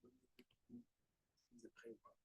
Vous êtes prêts ou pas?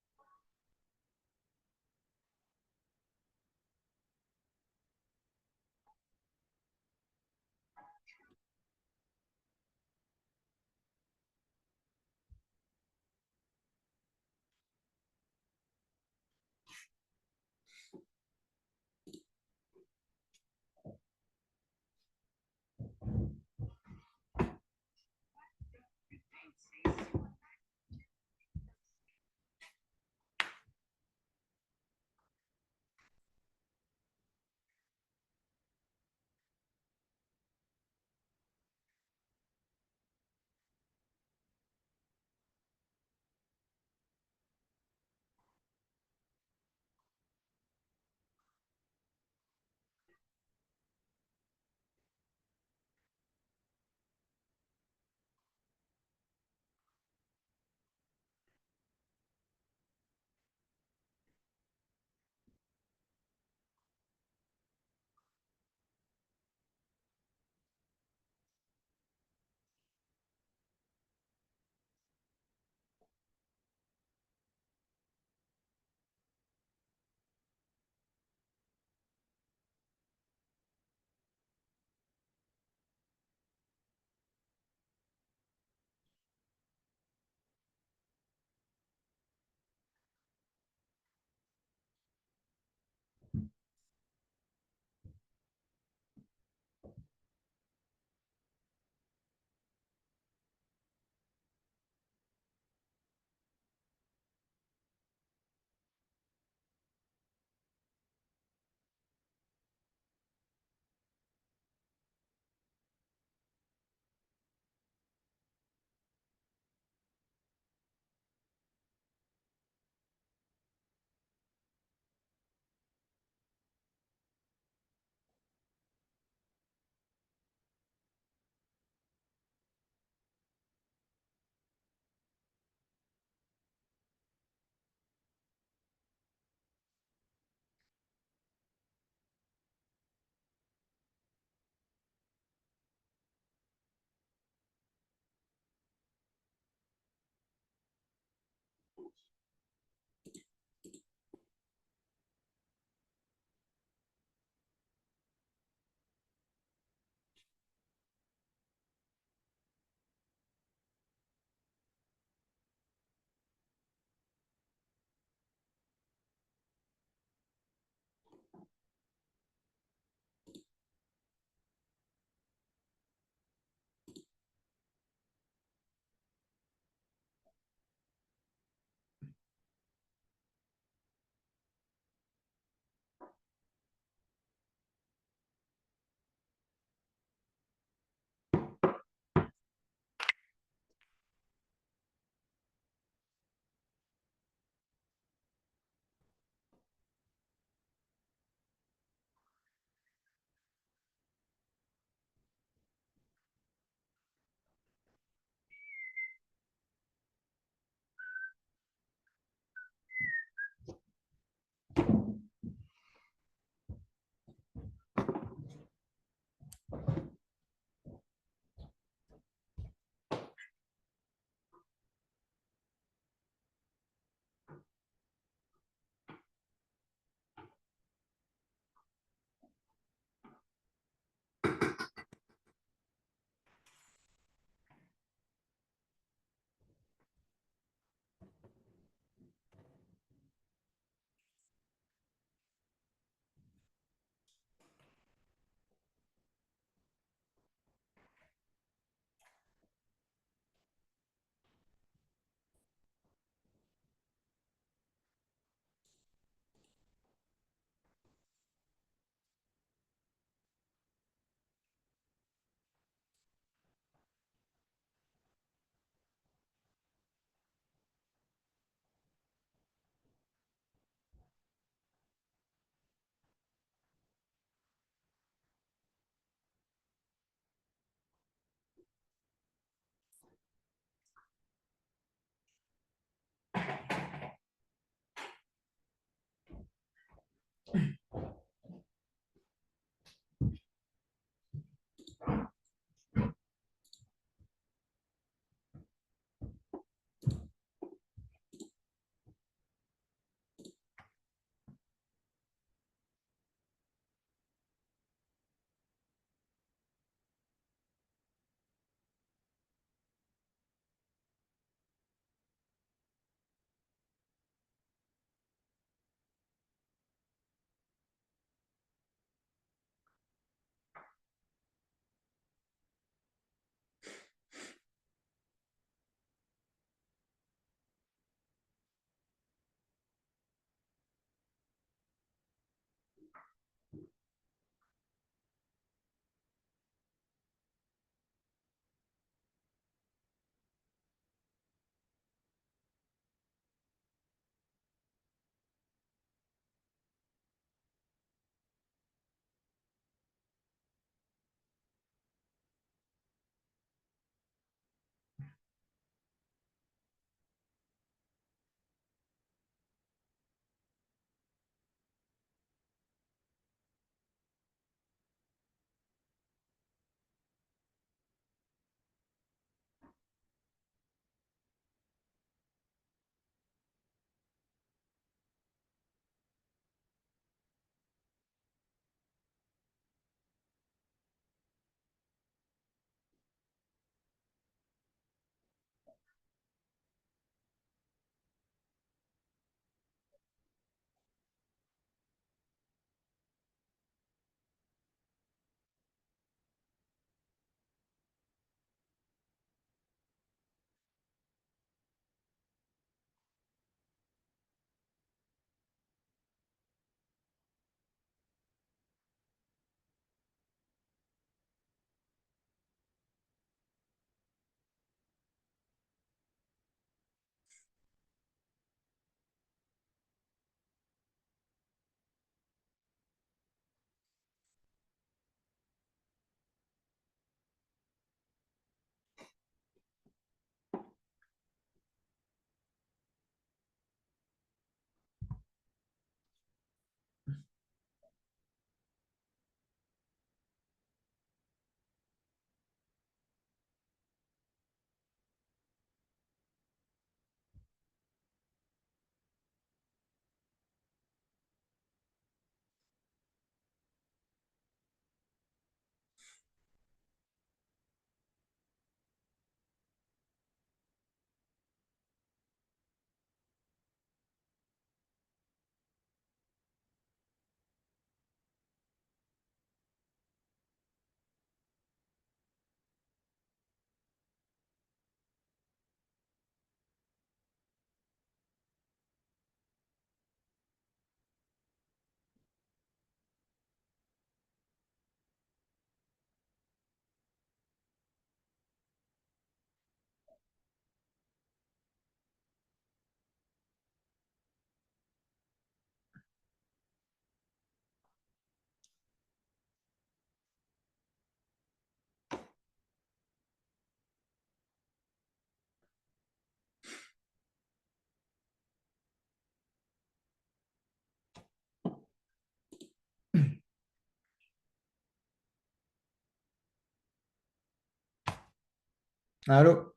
Allô?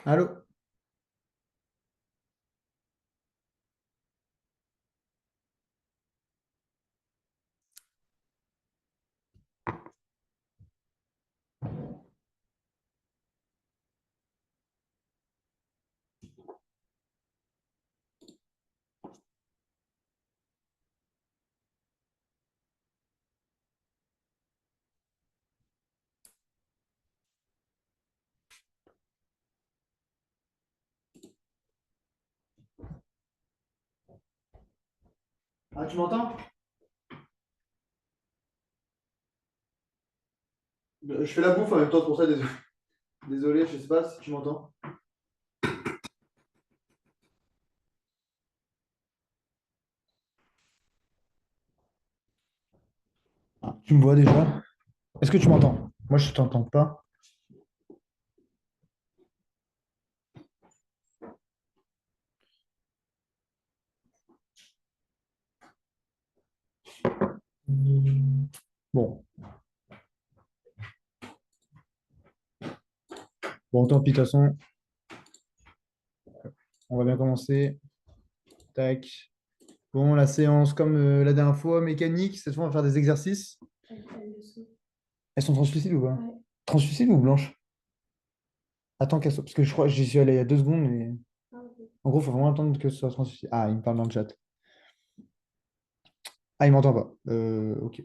Allô? Ah, tu m'entends? Je fais la bouffe en même temps, c'est pour ça, désolé. Désolé, je sais pas si tu m'entends. Ah, tu me vois déjà? Est-ce que tu m'entends? Moi, je t'entends pas. Bon, bon, tant pis, de toute façon, on va bien commencer. Tac. Bon, la séance, comme la dernière fois, mécanique, cette fois, on va faire des exercices. Elles sont translucides ou pas? Ouais. Translucides ou blanches? Attends qu'elles soient. Parce que je crois que j'y suis allé il y a 2 secondes, mais en gros, il faut vraiment attendre que ce soit translucide. Ah, il me parle dans le chat. Ah, il m'entend pas. Ok.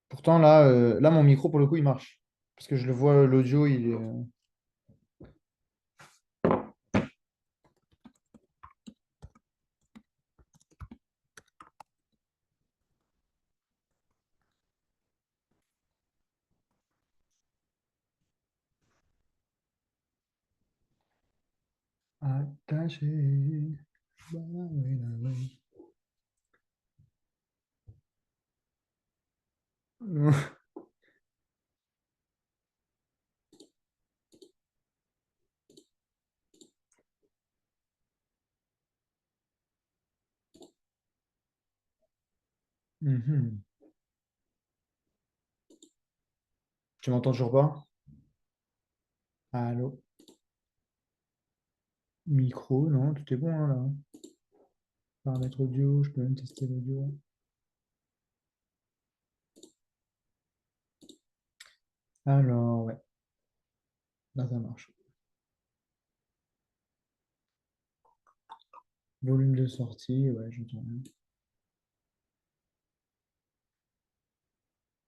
Pourtant, là, mon micro, pour le coup, il marche. Parce que je le vois, l'audio, il est. Attaché. Bah, oui, là, oui. Mhm. Tu m'entends toujours pas? Allô? Micro, non, tout est bon hein, là. Paramètres audio, je peux même tester l'audio. Alors, ouais, là ça marche. Volume de sortie, ouais, j'entends rien.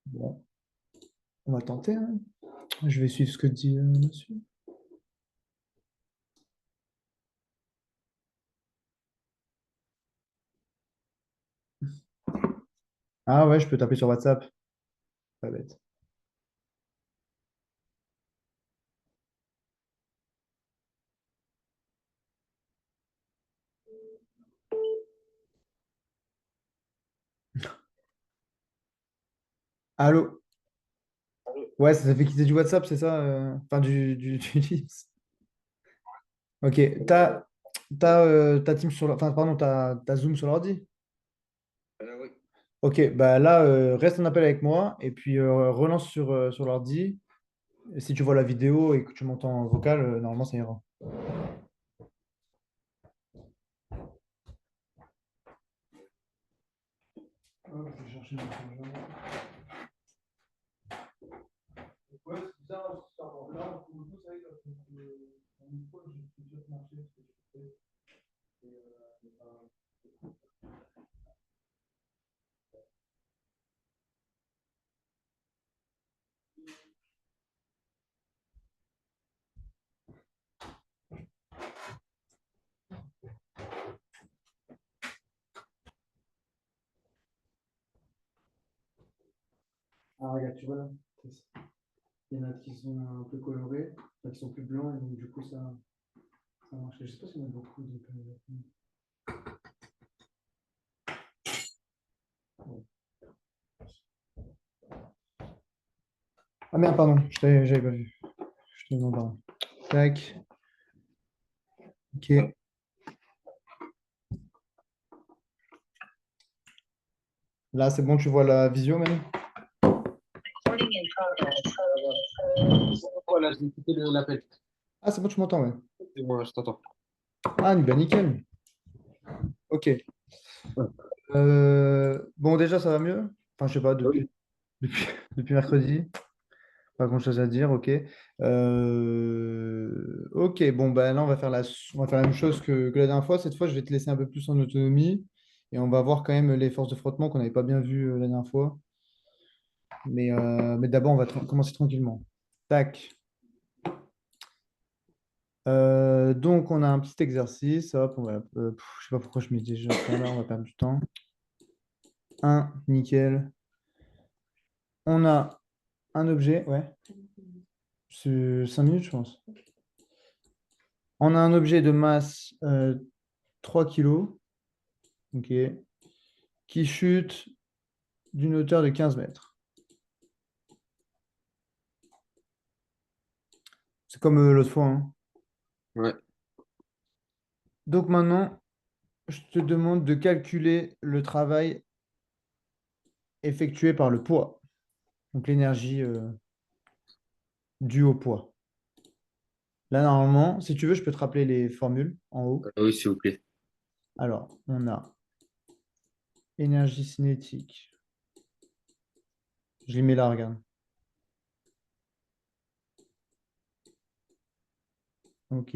Bon, on va tenter, hein. Je vais suivre ce que dit monsieur. Ah ouais, je peux taper sur WhatsApp. Pas bête. Allô? Ouais, ça fait quitter du WhatsApp, c'est ça? Enfin, du Teams. Ok, t'as Teams sur enfin, pardon, t'as Zoom sur l'ordi? Ok, bah là, reste en appel avec moi et puis relance sur l'ordi. Et si tu vois la vidéo et que tu m'entends en vocal, normalement ça ira. Ah, je vais chercher mon chargeur. Ouais, c'est bizarre, cette là, pour le coup, c'est vrai que mon micro, je suis sûr que marcher, ce que tu fais. Mais ah, regarde, tu vois là, il y en a qui sont un peu colorés, enfin, qui sont plus blancs, et donc du coup, ça marche. Je sais pas s'il y en a beaucoup. Donc, Ah merde, pardon, j'avais pas vu. Je te demande pardon. Tac, ok. Là, c'est bon, tu vois la visio même? Voilà, j'ai écouté l'appel. Ah, c'est bon, tu m'entends, ouais. C'est moi, je t'entends. Ah, bah, nickel. Ok. Ouais. Bon, déjà, ça va mieux? Enfin, je sais pas, Oui. depuis, depuis mercredi. Pas grand-chose à dire, ok. Ok, bon, bah, là, on va faire la même chose que la dernière fois. Cette fois, je vais te laisser un peu plus en autonomie et on va voir quand même les forces de frottement qu'on n'avait pas bien vues la dernière fois. Mais d'abord, on va commencer tranquillement. Tac. Donc, on a un petit exercice. Hop, je sais pas pourquoi je mets déjà ça là, on va perdre du temps. Un, nickel. On a un objet, ouais, c'est 5 minutes, je pense. On a un objet de masse 3 kg, ok, qui chute d'une hauteur de 15 mètres. C'est comme l'autre fois, hein. Ouais. Donc maintenant, je te demande de calculer le travail effectué par le poids, donc l'énergie due au poids. Là, normalement, si tu veux, je peux te rappeler les formules en haut. Oui, s'il vous plaît. Alors, on a énergie cinétique. Je les mets là, regarde. Ok.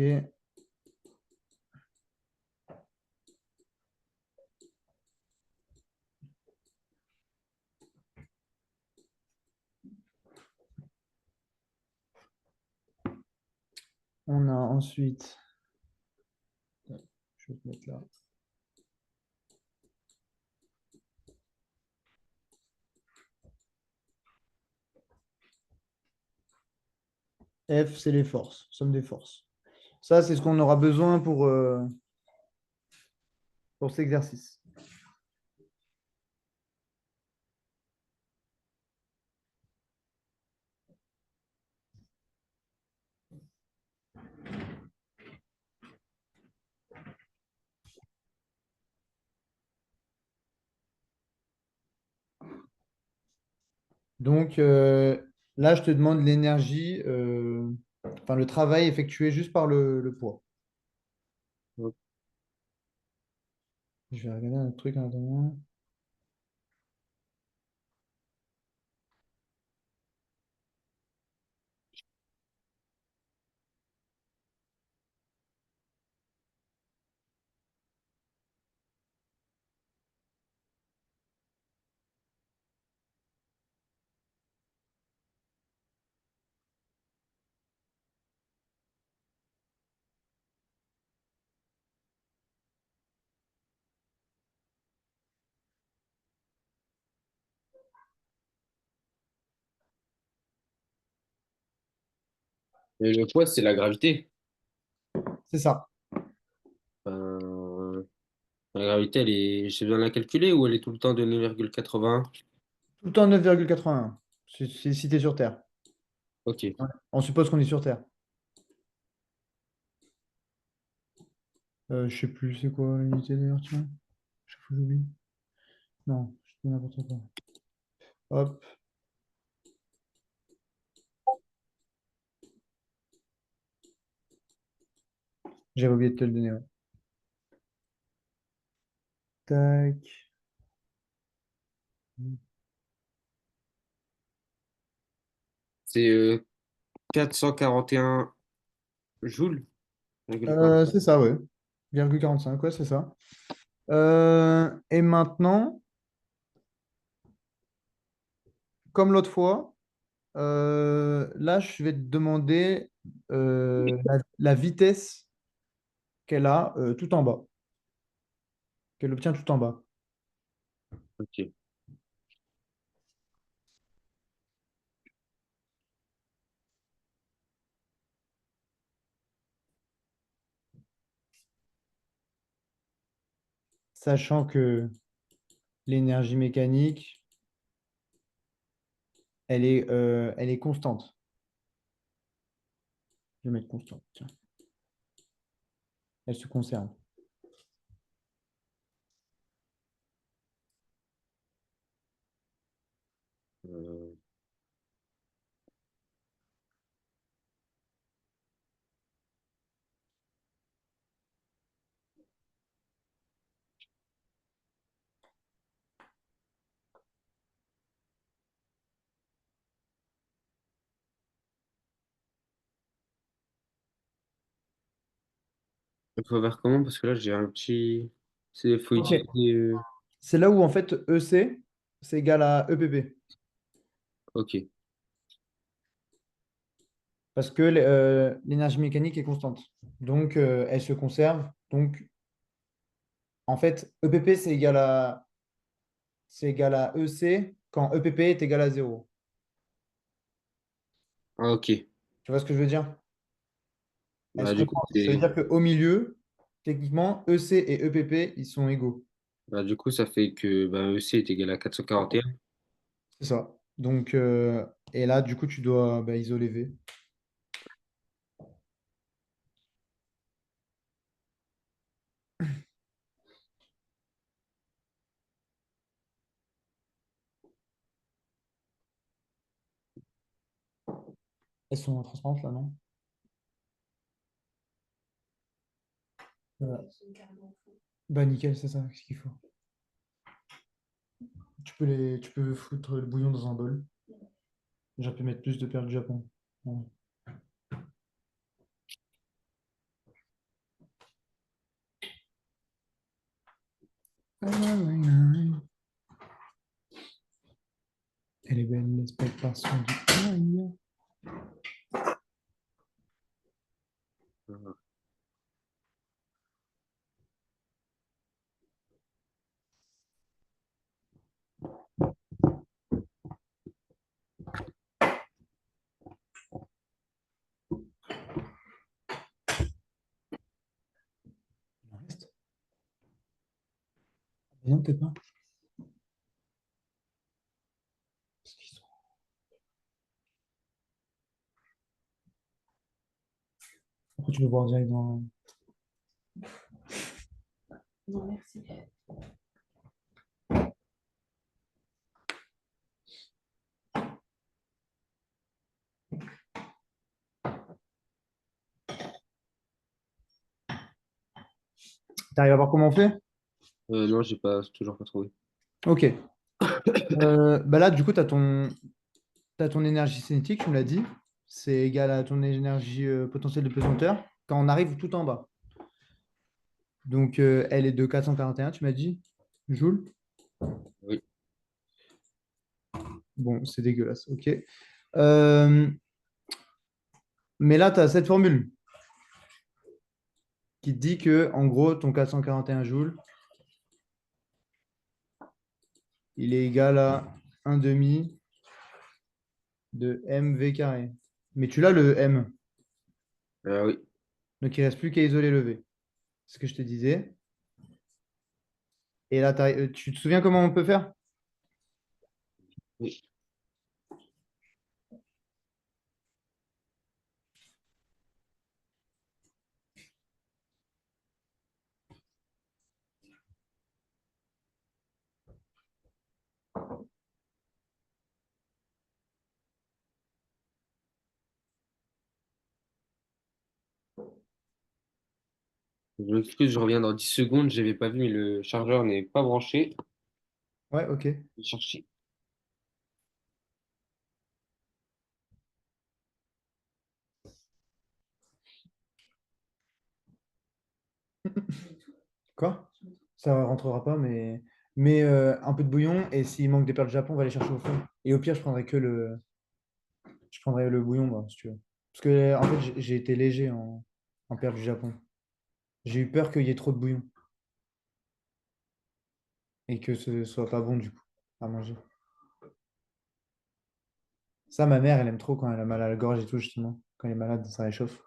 On a ensuite, je vais te mettre là. F, c'est les forces, somme des forces. Ça, c'est ce qu'on aura besoin pour cet exercice. Donc, là, je te demande l'énergie, enfin le travail effectué juste par le poids. Je vais regarder un autre truc en attendant. Et le poids, c'est la gravité. C'est ça. Euh, la gravité, j'ai besoin de la calculer ou elle est tout le temps de 9,81? Tout le temps 9,81. Si tu es sur Terre. Ok. Ouais. On suppose qu'on est sur Terre. Je sais plus, c'est quoi l'unité d'ailleurs, tiens. Chaque fois, j'oublie. Non, je dis n'importe quoi. Hop, j'avais oublié de te le donner, ouais. Tac. C'est 441 joules, virgule C'est ça, ouais. 0,45, ouais, c'est ça. Et maintenant, comme l'autre fois, là, je vais te demander la vitesse qu'elle a tout en bas, qu'elle obtient tout en bas. Ok. Sachant que l'énergie mécanique, elle est constante. Je vais mettre constante. Tiens. Elle se conserve. Euh, il faut faire comment? Parce que là, j'ai un petit. C'est, faut Ok. utiliser. C'est là où en fait EC, c'est égal à EPP. Ok. Parce que l'énergie mécanique est constante. Donc, elle se conserve. Donc, en fait, EPP, c'est égal à EC quand EPP est égal à zéro. Ah, ok. Tu vois ce que je veux dire? Elle Bah, se du coup, compense. Ça veut c'est. dire qu'au milieu, techniquement, EC et EPP, ils sont égaux. Bah, du coup, ça fait que bah, EC est égal à 441. C'est ça. Donc, et là, du coup, tu dois isoler V. Elles sont transparentes là, non? Voilà. Bah, nickel, c'est ça, ce qu'il faut. Tu peux foutre le bouillon dans un bol. J'aurais pu mettre plus de perles du Japon. Ouais. Elle est belle, l'espèce par son du aïe. Voilà. Il en reste? Mais non, peut-être pas. Parce qu'ils sont- Après, tu peux voir direct dans. Non, merci. T'arrives à voir comment on fait? Non, j'ai pas, toujours pas trouvé. Ok. Bah là, du coup, t'as ton énergie cinétique, tu me l'as dit. C'est égal à ton énergie potentielle de pesanteur quand on arrive tout en bas. Donc, elle est de 441, tu m'as dit, joules. Oui. Bon, c'est dégueulasse. Ok. Euh, mais là, tu as cette formule qui te dit que, en gros, ton 441 joules, il est égal à un demi de mv carré. Mais tu l'as le m. Oui. Donc, il ne reste plus qu'à isoler le v. C'est ce que je te disais. Et là, tu te souviens comment on peut faire? Oui. Je m'excuse, je reviens dans 10 secondes. Je n'avais pas vu, mais le chargeur n'est pas branché. Ouais, ok. Je vais chercher. Quoi? Ça rentrera pas, mais un peu de bouillon. Et s'il manque des perles de Japon, on va les chercher au fond. Et au pire, je prendrai le bouillon, moi, si tu veux. Parce que, en fait, j'ai été léger en perles du Japon. J'ai eu peur qu'il y ait trop de bouillon et que ce soit pas bon, du coup, à manger. Ça, ma mère, elle aime trop quand elle a mal à la gorge et tout, justement. Quand elle est malade, ça réchauffe.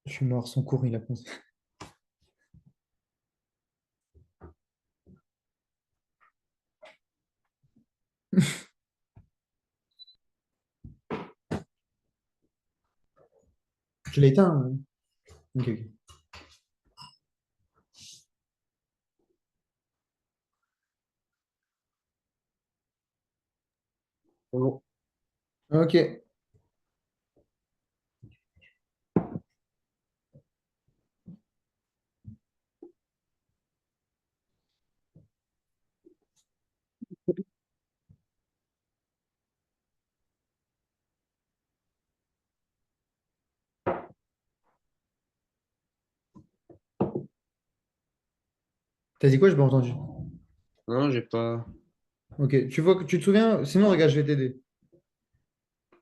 Je suis mort, son cours, il a pensé. Tu l'as éteint, hein. Ok, ok. C'est bon. Ok. T'as dit quoi? Je pas entendu. Non, j'ai pas. Ok. Tu vois que tu te souviens? Sinon, regarde, je vais t'aider.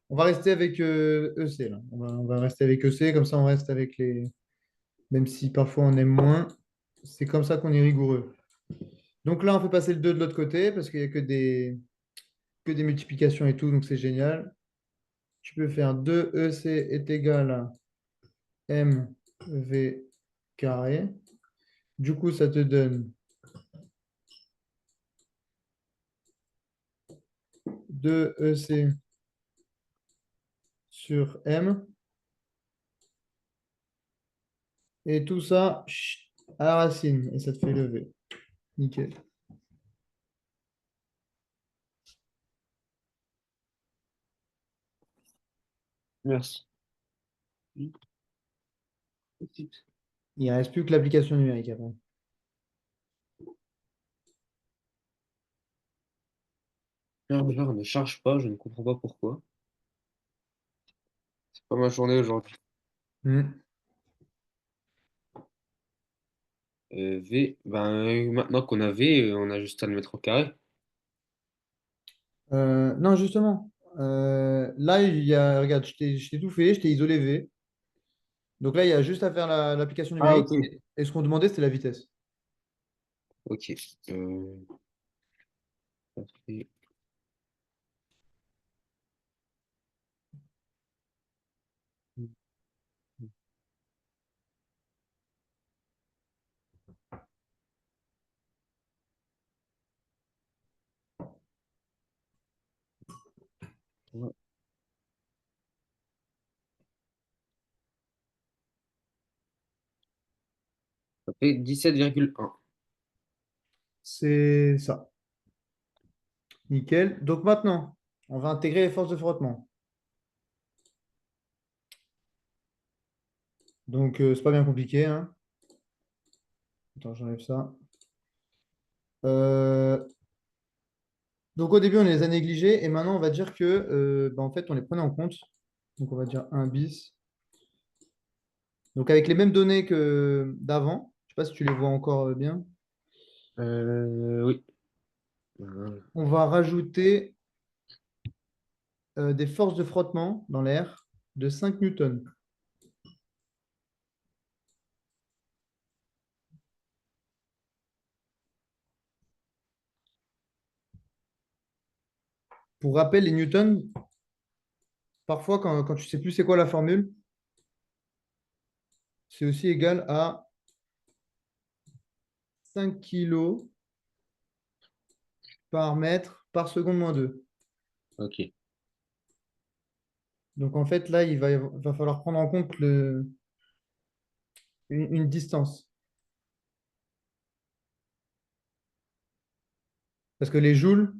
On va rester avec EC là. On va rester avec EC, comme ça on reste avec les. Même si parfois on aime moins, c'est comme ça qu'on est rigoureux. Donc là, on fait passer le 2 de l'autre côté parce qu'il n'y a que des multiplications et tout, donc c'est génial. Tu peux faire 2EC est égal à MV carré. Du coup, ça te donne 2EC sur M. Et tout ça chut, à la racine. Et ça te fait le V. Nickel. Merci. Il ne reste plus que l'application numérique après. Serveur ne charge pas, je ne comprends pas pourquoi. C'est pas ma journée aujourd'hui. Hmm. V, ben, maintenant qu'on a V, on a juste à le mettre au carré. Non, justement. Là, regarde, je t'ai tout fait, je t'ai isolé V. Donc là, il y a juste à faire l'application Ah, numérique. ok. Et ce qu'on demandait, c'était la vitesse. Ok. Ça fait- ça fait 17,1. C'est ça. Nickel. Donc maintenant, on va intégrer les forces de frottement. Donc, c'est pas bien compliqué, hein. Attends, j'enlève ça. Euh, donc au début, on les a négligés et maintenant, on va dire que en fait, on les prenait en compte. Donc on va dire un bis. Donc avec les mêmes données que d'avant, je sais pas si tu les vois encore bien, Oui. Euh, on va rajouter des forces de frottement dans l'air de 5 newtons. Pour rappel, les newtons, parfois quand tu sais plus c'est quoi la formule, c'est aussi égal à 5 kilos par mètre par seconde moins 2. ok. Donc en fait, là, il va falloir prendre en compte une distance. Parce que les joules,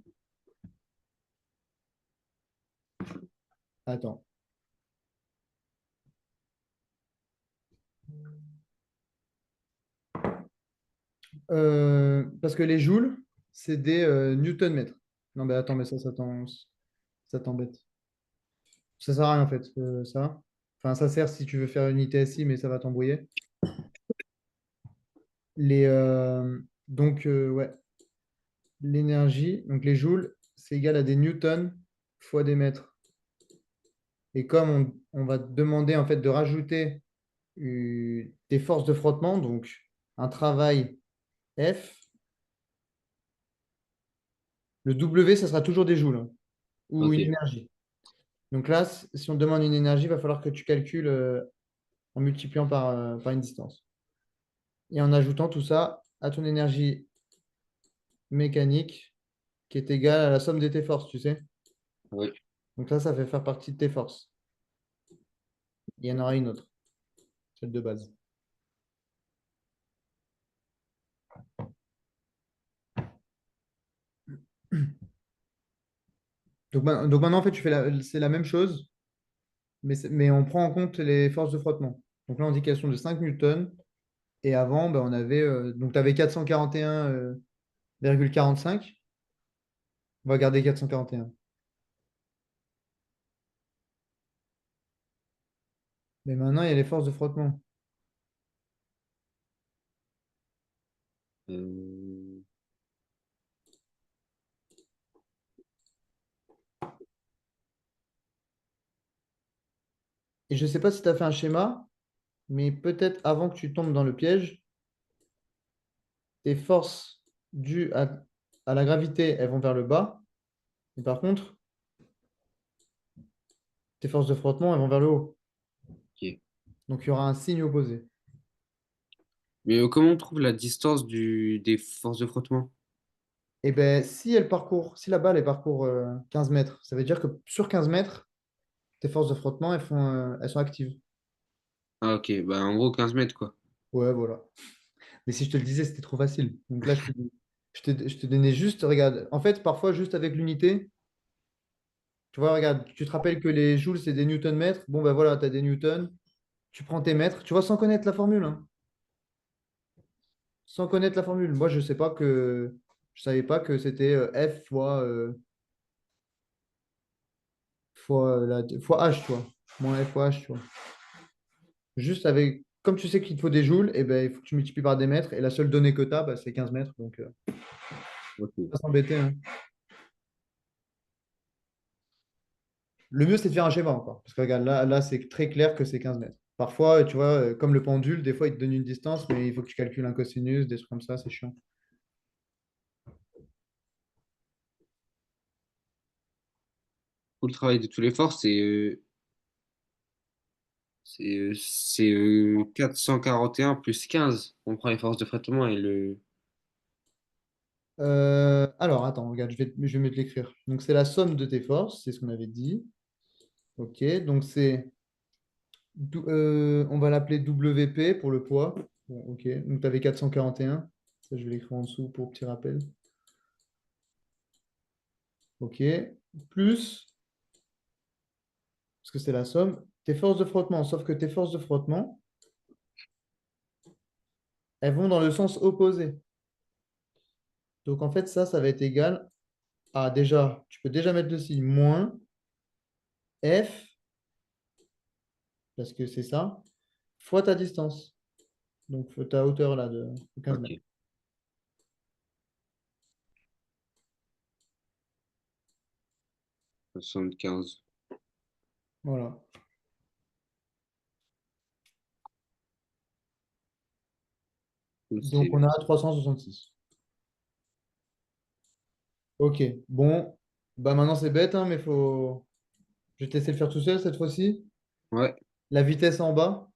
attends. Parce que les joules, c'est des newton-mètres. Non, mais attends, mais ça t'embête. Ça sert à rien en fait, ça. Enfin, ça sert si tu veux faire une ITSI, mais ça va t'embrouiller. Ouais, l'énergie, donc les joules, c'est égal à des newtons fois des mètres. Et comme on va te demander en fait de rajouter des forces de frottement, donc un travail F, le W, ça sera toujours des joules, hein, ou une Ok. énergie. Donc là, si on te demande une énergie, il va falloir que tu calcules. en multipliant par une distance. Et en ajoutant tout ça à ton énergie mécanique qui est égale à la somme de tes forces, tu sais. Oui. Donc là, ça fait faire partie de tes forces. Il y en aura une autre, celle de base. Donc maintenant, en fait, c'est la même chose, mais on prend en compte les forces de frottement. Donc là, on dit qu'elles sont de 5 newtons. Et avant, ben, on avait, donc tu avais 441,45. On va garder 441. Mais maintenant, il y a les forces de frottement. Euh, Et je ne sais pas si tu as fait un schéma, mais peut-être avant que tu tombes dans le piège, tes forces dues à la gravité, elles vont vers le bas. Mais par contre, tes forces de frottement, elles vont vers le haut. ok. Donc, il y aura un signe opposé. Mais comment on trouve la distance des forces de frottement? Et ben, si la balle, elle parcourt 15 mètres, ça veut dire que sur 15 mètres, tes forces de frottement, elles sont actives. Ah, ok. Bah, en gros, 15 mètres, quoi. Ouais, voilà. Mais si je te le disais, c'était trop facile. Donc là, je te donnais juste, regarde. En fait, parfois, juste avec l'unité, tu vois, regarde, tu te rappelles que les joules, c'est des newtons-mètres. Bon, ben voilà, tu as des newtons. Tu prends tes mètres. Tu vois, sans connaître la formule, hein. Sans connaître la formule. Moi, je savais pas que c'était F fois H, tu vois. Moins F fois H, tu vois. Juste avec, comme tu sais qu'il te faut des joules, et ben, il faut que tu multiplies par des mètres. Et la seule donnée que tu as, bah, c'est 15 mètres. Donc, Ok. pas s'embêter, hein. Le mieux, c'est de faire un schéma encore. Parce que regarde, là c'est très clair que c'est 15 mètres. Parfois, tu vois, comme le pendule, des fois, il te donne une distance, mais il faut que tu calcules un cosinus, des trucs comme ça, c'est chiant. Tout le travail de tous les forces, c'est 441 plus 15. On prend les forces de frottement et le. Alors, attends, regarde, je vais me l'écrire. Donc, c'est la somme de tes forces, c'est ce qu'on avait dit. OK, donc on va l'appeler WP pour le poids. Bon, OK, donc tu avais 441. Ça, je vais l'écrire en dessous pour petit rappel. OK, plus, parce que c'est la somme, tes forces de frottement. Sauf que tes forces de frottement, elles vont dans le sens opposé. Donc, en fait, ça va être égal à déjà, tu peux déjà mettre le signe moins F, parce que c'est ça, fois ta distance. Donc, ta hauteur là de 15 mètres. Ok. 75. Voilà. Donc, C'est on a 366. OK. Bon, bah maintenant c'est bête, hein, mais je vais te laisser le faire tout seul cette fois-ci. ouais, La vitesse en bas,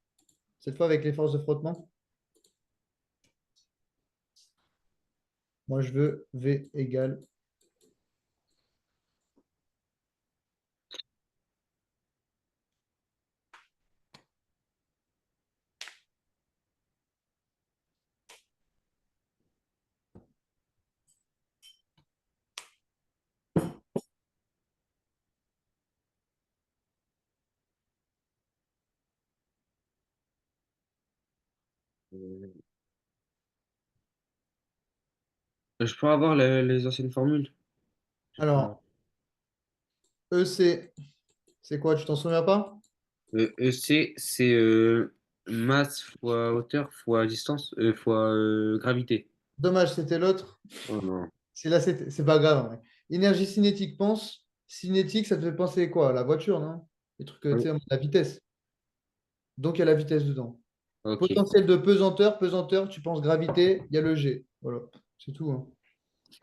cette fois avec les forces de frottement. Moi, je veux V égale. euh, je peux avoir les anciennes formules? J'ai pas. Alors, EC, c'est quoi? Tu t'en souviens pas? EC, c'est masse fois hauteur fois distance fois gravité. Dommage, c'était l'autre. Oh non. C'est là, c'est pas grave, en vrai. Énergie cinétique, pense. Cinétique, ça te fait penser quoi? La voiture, non? Les trucs, tu Oui. sais, la vitesse. Donc, il y a la vitesse dedans. Ok, Potentiel de pesanteur, pesanteur, tu penses gravité, il y a le G. Voilà, c'est tout, hein.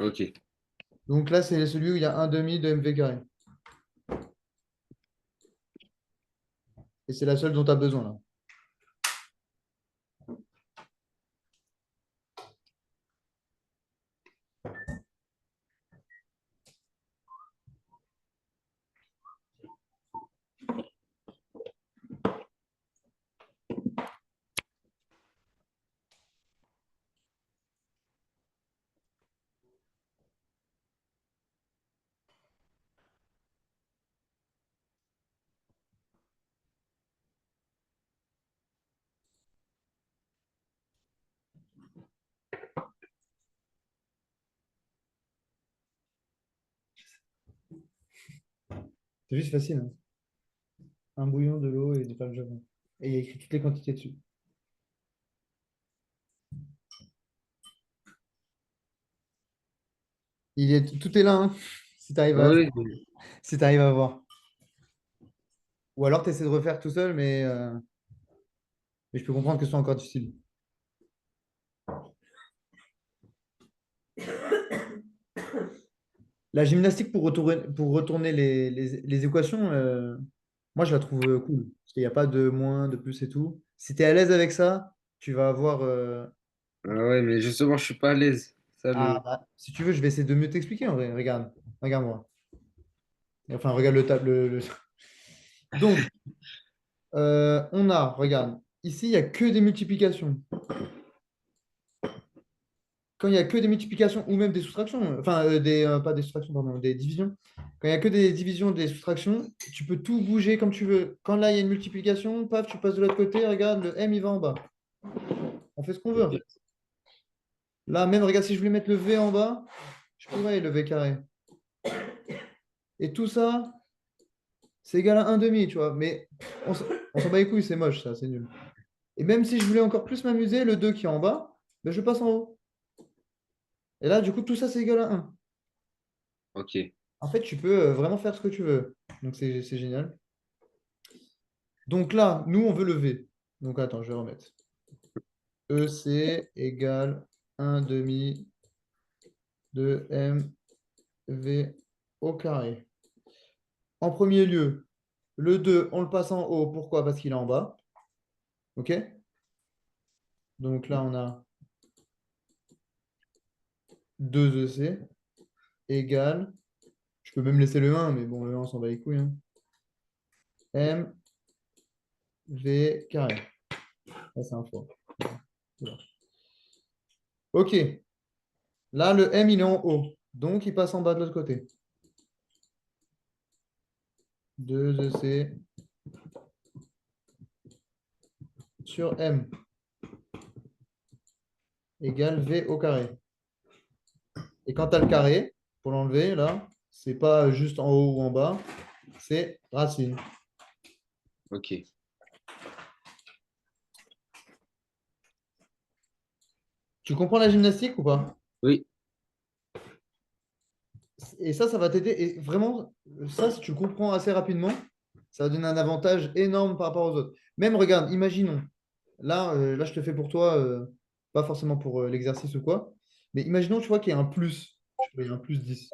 ok. Donc là, c'est celui où il y a un demi de mv carré. Et c'est la seule dont tu as besoin là. C'est juste facile, hein. Un bouillon, de l'eau et du pain de jambon. Et il y a écrit toutes les quantités dessus. Tout est là, hein, si tu arrives à, Oui, si tu à voir. Ou alors tu essaies de refaire tout seul, mais je peux comprendre que ce soit encore difficile. La gymnastique pour retourner les équations, moi je la trouve cool. Parce qu'il n'y a pas de moins, de plus et tout. Si tu es à l'aise avec ça, tu vas avoir. ah ouais, mais justement, je suis pas à l'aise. Ça, Ah, bah, si tu veux, je vais essayer de mieux t'expliquer en vrai. Regarde, regarde-moi. Enfin, regarde le tableau. Donc, on a, regarde, ici, il n'y a que des multiplications. Quand il n'y a que des multiplications ou même des soustractions, enfin, pas des soustractions, pardon, des divisions. Quand il n'y a que des divisions, des soustractions, tu peux tout bouger comme tu veux. Quand là, il y a une multiplication, paf, tu passes de l'autre côté, regarde, le M, il va en bas. On fait ce qu'on veut, en ok. fait. Là, même, regarde, si je voulais mettre le V en bas, je pourrais, le V carré. Et tout ça, c'est égal à un demi, tu vois. Mais on s'en bat les couilles, c'est moche, ça, c'est nul. Et même si je voulais encore plus m'amuser, le 2 qui est en bas, ben, je passe en haut. Et là, du coup, tout ça, c'est égal à un. Ok. En fait, tu peux vraiment faire ce que tu veux. Donc, c'est génial. Donc là, nous, on veut le V. Donc, attends, je vais remettre. EC égale un demi de MV au carré. En premier lieu, le 2 on le passe en haut. Pourquoi? Parce qu'il est en bas. OK? Donc là, on a 2 EC égale. Je peux même laisser le un, mais bon, le un on s'en bat les couilles, hein. MV carré. Ça, c'est un fois. Voilà. OK. Là, le M, il est en haut. Donc, il passe en bas de l'autre côté. 2 EC sur M égale V au carré. Et quand tu as le carré, pour l'enlever, là, c'est pas juste en haut ou en bas, c'est racine. Ok. Tu comprends la gymnastique ou pas? Oui. Et ça va t'aider. Et vraiment, ça, si tu le comprends assez rapidement, ça va donner un avantage énorme par rapport aux autres. Même, regarde, imaginons, là je te fais pour toi, pas forcément pour l'exercice ou quoi, mais imaginons, tu vois, qu'il y a un plus. Je sais pas, il y a un plus 10.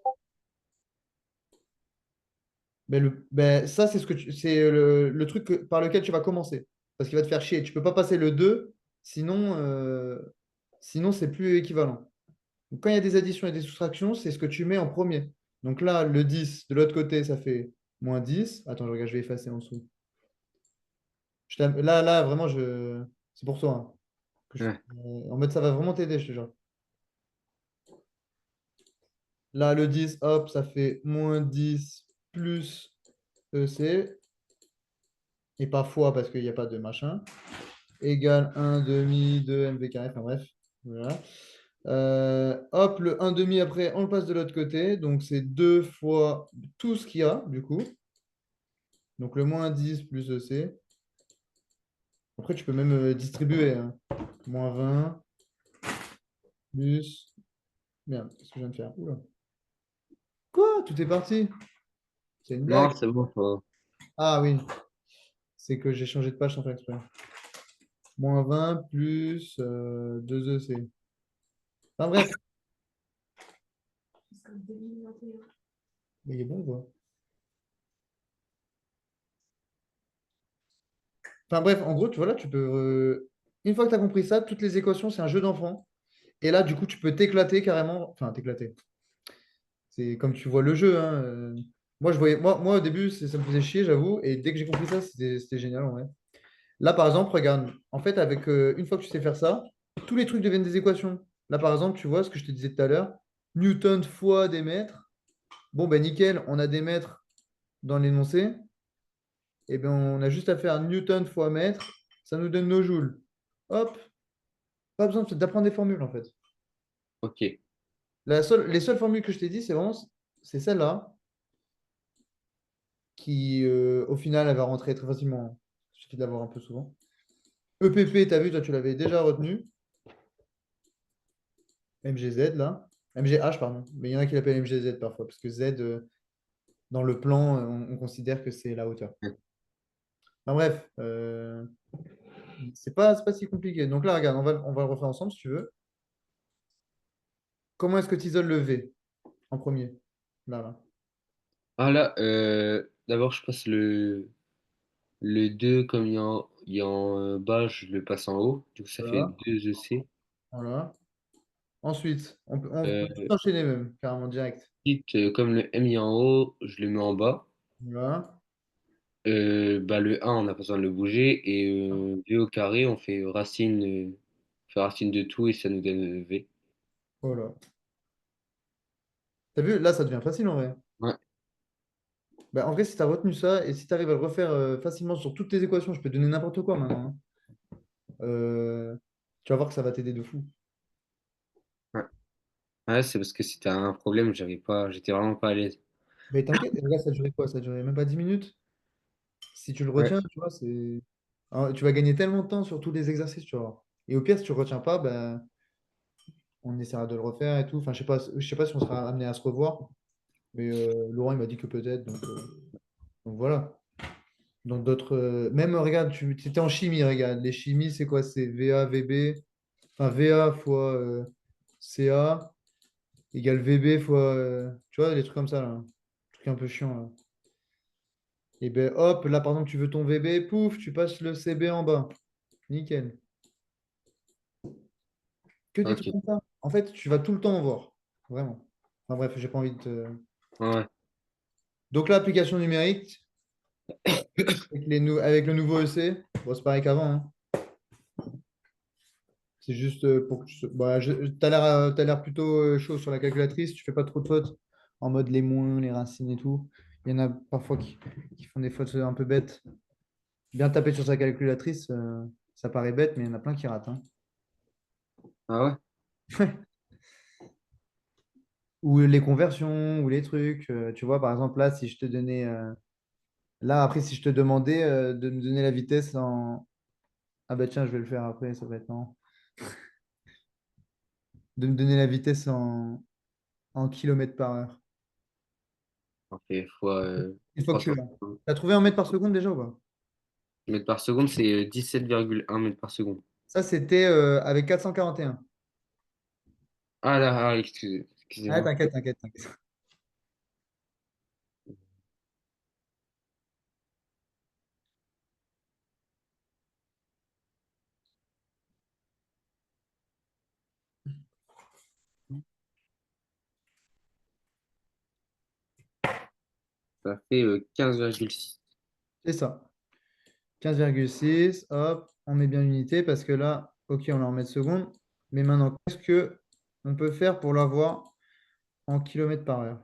Ça, c'est c'est le truc par lequel tu vas commencer. Parce qu'il va te faire chier. Tu peux pas passer le 2, sinon, sinon c'est plus équivalent. Donc, quand il y a des additions et des soustractions, c'est ce que tu mets en premier. Donc là, le 10 de l'autre côté, ça fait moins 10. Attends, je regarde, je vais effacer en dessous. Là, vraiment, c'est pour toi, hein, Ouais. en mode, ça va vraiment t'aider, je te jure. Là, le 10, hop, ça fait moins 10 plus EC. Et pas fois parce qu'il n'y a pas de machin. Égale un demi de MV carré. Enfin bref. Voilà. Hop, le un demi après, on le passe de l'autre côté. Donc c'est 2 fois tout ce qu'il y a, du coup. Donc le moins 10 plus EC. Après, tu peux même distribuer, hein. Moins 20 plus. Merde, qu'est-ce que je viens de faire? Oula. Quoi? Tout est parti? C'est une Non, blague. c'est bon. Ah oui, c'est que j'ai changé de page sans faire exprès. Moins 20 plus 2 EC. Enfin bref, mais il est bon, quoi. Enfin bref, en gros, tu vois là, tu peux. Une fois que tu as compris ça, toutes les équations, c'est un jeu d'enfant. Et là, du coup, tu peux t'éclater carrément. Enfin, t'éclater. C'est comme tu vois le jeu, hein. Moi, moi, au début, ça me faisait chier, j'avoue. Et dès que j'ai compris ça, c'était génial, en vrai. Là, par exemple, regarde. En fait, une fois que tu sais faire ça, tous les trucs deviennent des équations. Là, par exemple, tu vois ce que je te disais tout à l'heure. Newton fois des mètres. Bon, ben nickel, on a des mètres dans l'énoncé. Et bien, on a juste à faire Newton fois mètre. Ça nous donne nos joules. Hop, pas besoin d'apprendre des formules en fait. Ok. Les seules formules que je t'ai dit, c'est celle-là qui, au final, elle va rentrer très facilement. Il suffit de l'avoir un peu souvent. EPP, tu as vu, toi, tu l'avais déjà retenu. MGZ, là. MGH, pardon. Mais il y en a qui l'appellent MGZ parfois, parce que Z, dans le plan, on considère que c'est la hauteur. Ouais. Enfin, bref, c'est pas si compliqué. Donc là, regarde, on va le refaire ensemble si tu veux. Comment est-ce que tu isoles le V en premier? Là, là. Ah là, d'abord, je passe le 2 comme il est en bas, je le passe en haut. Du coup, ça fait Voilà. 2 EC. Voilà. Ensuite, on peut tout Euh, enchaîner même, carrément direct. Ensuite, comme le M il est en haut, je le mets en bas. Voilà. Bah, le 1, on n'a pas besoin de le bouger. Et V au carré, on fait racine de tout et ça nous donne V. Voilà. T'as vu, là, ça devient facile en vrai. Ouais, Bah, en vrai, si tu as retenu ça et si tu arrives à le refaire facilement sur toutes tes équations, je peux te donner n'importe quoi maintenant, hein. Euh, Tu vas voir que ça va t'aider de fou. ouais. Ouais, c'est parce que si t'as un problème, j'avais pas, j'étais vraiment pas à l'aise. Mais t'inquiète, et là, ça a duré quoi? Ça a duré même pas 10 minutes. Si tu le Ouais. retiens, tu vois, c'est. Alors, tu vas gagner tellement de temps sur tous les exercices, tu vois. Et au pire, si tu ne retiens pas, ben, on essaiera de le refaire et tout. Enfin, je sais pas si on sera amené à se revoir. Mais Laurent, il m'a dit que peut-être. Donc voilà. Donc d'autres. Même, regarde, tu étais en chimie, regarde. Les chimies, c'est quoi? C'est VA, VB. Enfin, VA fois CA égale VB fois. Tu vois, des trucs comme ça, là. Truc un peu chiant, là. Et ben hop, là, par exemple, tu veux ton VB, pouf, tu passes le CB en bas. Nickel. Que des trucs Ok. comme ça. En fait, tu vas tout le temps en voir. Vraiment. Enfin bref, j'ai pas envie de te. Ouais. Donc là, application numérique, avec le nouveau EC, bon, c'est pareil qu'avant, hein. C'est juste pour que bah, t'as l'air plutôt chaud sur la calculatrice, tu fais pas trop de fautes en mode les moins, les racines et tout. Il y en a parfois qui font des fautes un peu bêtes. Bien taper sur sa calculatrice, ça paraît bête, mais il y en a plein qui ratent, hein. Ah ouais? Ou les conversions, ou les trucs. Tu vois, par exemple, là, si je te donnais. Là, après, si je te demandais de me donner la vitesse en. Ah bah tiens, je vais le faire après, ça va être marrant. De me donner la vitesse en kilomètres par heure. On fait fois Une fois que tu 300. l'as. T'as trouvé un mètre par seconde déjà ou pas? Mètres par seconde, c'est 17,1 mètres par seconde. Ça, c'était avec 441. Ah là, ah, Ah, excusez-moi. t'inquiète, t'inquiète, t'inquiète. Ça fait 15,6. C'est ça. 15,6. Hop, on met bien l'unité parce que là, ok, on l'a en mètres secondes. Mais maintenant, qu'est-ce que on peut faire pour l'avoir en kilomètres par heure?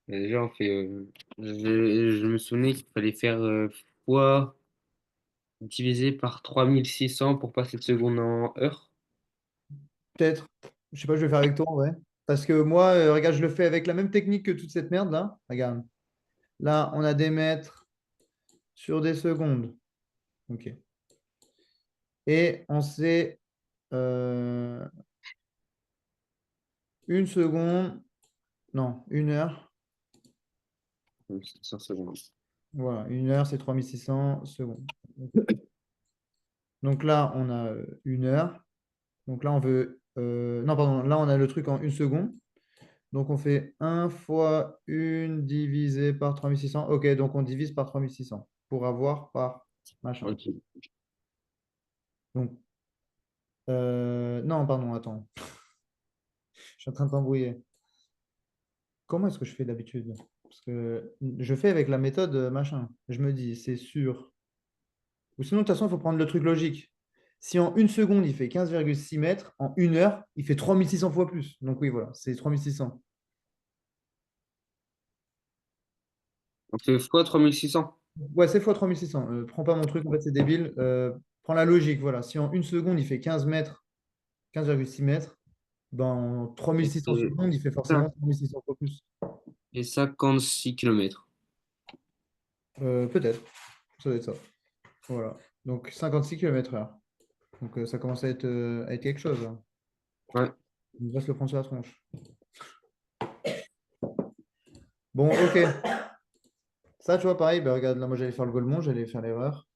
Et déjà, on fait. Je me souvenais qu'il fallait faire fois divisé par 3600 pour passer de seconde en heure. Peut-être. Je sais pas, je vais faire avec toi en vrai. Parce que moi, regarde, je le fais avec la même technique que toute cette merde là. Regarde. Là, on a des mètres sur des secondes. Ok. Et on sait euh, une seconde, non, une heure. 600 secondes. Voilà, une heure, c'est 3600 secondes. Donc là, on a une heure. Donc là, on veut. Non, pardon, là, on a le truc en une seconde. Donc on fait un fois une divisé par 3600. Ok, donc on divise par 3600 pour avoir par machin. Ok. Donc, non, pardon, attends. Je suis en train de t'embrouiller. Comment est-ce que je fais d'habitude? Parce que je fais avec la méthode machin. Je me dis, c'est sûr. Ou sinon, de toute façon, il faut prendre le truc logique. Si en une seconde, il fait 15,6 mètres, en une heure, il fait 3600 fois plus. Donc oui, voilà, c'est 3600. On fait fois 3600. Ouais, c'est fois 3600. Prends pas mon truc, en fait, c'est débile. Prends la logique, voilà. Si en une seconde, il fait 15 mètres, 15,6 mètres, Dans Et 3600 secondes, il fait forcément 3600 fois plus. et 56 km. Peut-être. Ça doit être ça. Voilà. Donc 56 km/h. Donc ça commence à être quelque chose, hein. Ouais, On va se le prendre sur la tronche. Bon, ok. Ça, tu vois, pareil, bah, regarde, là, moi, j'allais faire le golemon, j'allais faire l'erreur.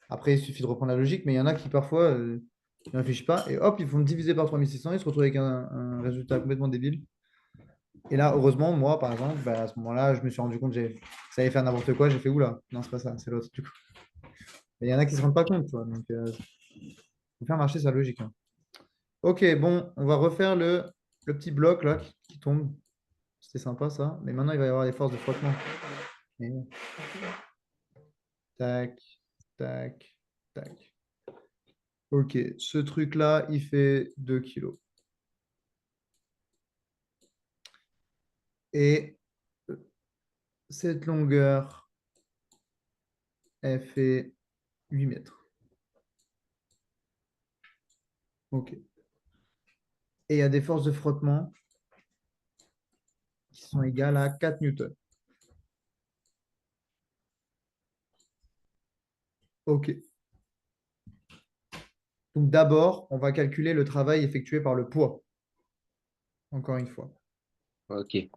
Après, il suffit de reprendre la logique, mais il y en a qui, parfois, ne réfléchissent pas. Et hop, ils font diviser par 3600, ils se retrouvent avec un résultat complètement débile. Et là, heureusement, moi, par exemple, bah, à ce moment-là, je me suis rendu compte que ça allait faire n'importe quoi. J'ai fait, oula, non, c'est pas ça, c'est l'autre, du coup. Et il y en a qui ne se rendent pas compte, tu vois. Donc, faut faire marcher sa logique, hein. Ok, bon, on va refaire le petit bloc, là, qui tombe. C'était sympa, ça. Mais maintenant, il va y avoir des forces de frottement. Et tac, tac, tac. Ok, ce truc-là, il fait 2 kilos. Et cette longueur, elle fait 8 mètres. Ok. Et il y a des forces de frottement qui sont égales à 4 newtons. Ok. Donc d'abord, on va calculer le travail effectué par le poids. Encore une fois. ok.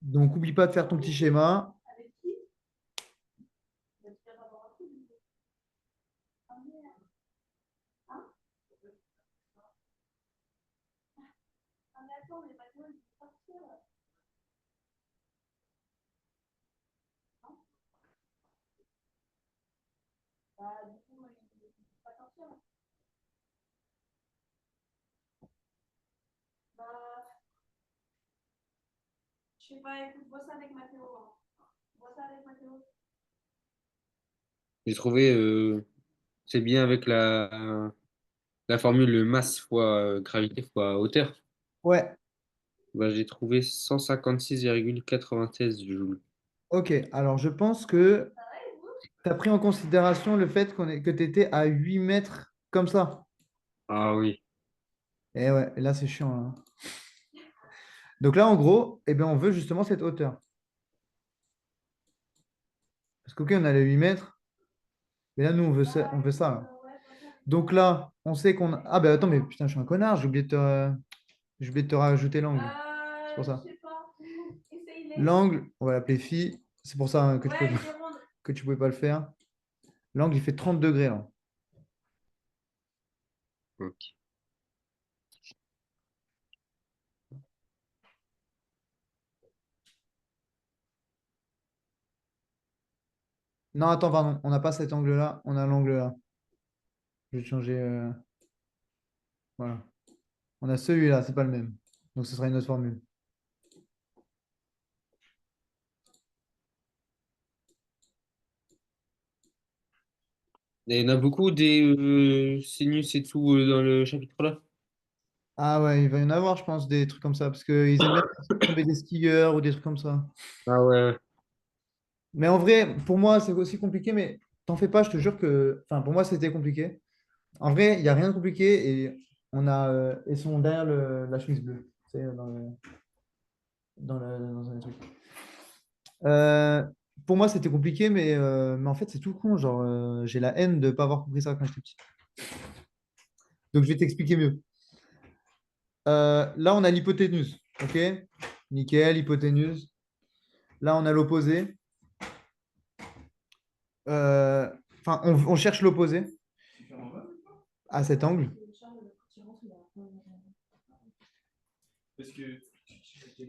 Donc, oublie pas de faire ton petit schéma. J'ai trouvé, c'est bien avec la formule masse fois gravité fois hauteur. Ouais, Bah, j'ai trouvé 156,96 joules. ok. Alors, je pense que tu as pris en considération le fait que tu étais à 8 mètres comme ça. Ah oui. Et ouais, et là, c'est chiant, hein. Donc là, en gros, eh ben, on veut justement cette hauteur. Parce qu'ok, on a les 8 mètres, mais là, nous, on veut ça, là. Donc là, on sait qu'on a... Ah, ben attends, mais putain, je suis un connard, j'ai oublié de te rajouter l'angle. C'est pour ça. L'angle, on va l'appeler phi. C'est pour ça, hein, que tu pouvais pas le faire. L'angle, il fait 30 degrés, là. Ok. Non, attends, pardon, on n'a pas cet angle-là, on a l'angle là. Je vais te changer. Voilà. On a celui-là, c'est pas le même. Donc ce sera une autre formule. Il y en a beaucoup des sinus et tout dans le chapitre là. Ah ouais, il va y en avoir, je pense, des trucs comme ça, parce qu'ils aiment bien tomber des skieurs ou des trucs comme ça. Ah ouais. Mais en vrai, pour moi, c'est aussi compliqué, mais t'en fais pas, je te jure que. Enfin, pour moi, c'était compliqué. En vrai, il n'y a rien de compliqué et on a. Ils sont derrière la chemise bleue. C'est dans un truc. Euh, pour moi, c'était compliqué, mais en fait, c'est tout con. Genre, j'ai la haine de ne pas avoir compris ça quand j'étais petit. Donc, je vais t'expliquer mieux. Là, on a l'hypoténuse. OK? Nickel, hypoténuse. Là, on a l'opposé. Enfin, on cherche l'opposé à cet angle.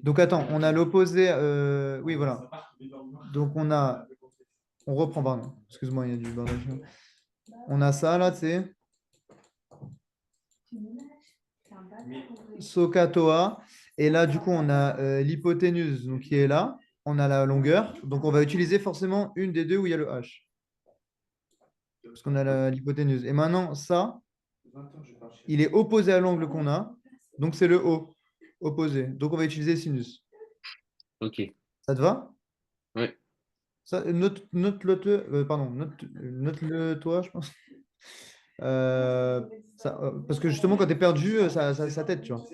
Donc, attends, on a l'opposé. Oui, voilà. Donc, on reprend, pardon. Excuse-moi, il y a du bordel chez moi. On a ça, là, tu sais. Soka-Toa. Et là, du coup, on a l'hypoténuse donc, qui est là. On a la longueur. Donc, on va utiliser forcément une des deux où il y a le H. Parce qu'on a l'hypoténuse. Et maintenant, ça, il est opposé à l'angle qu'on a. Donc, c'est le O. Opposé. Donc, on va utiliser sinus. Ok. Ça te va? Ouais. Ça, note-le, pardon, note-le toi, je pense. Parce que justement, quand tu es perdu, ça t'aide, tu vois.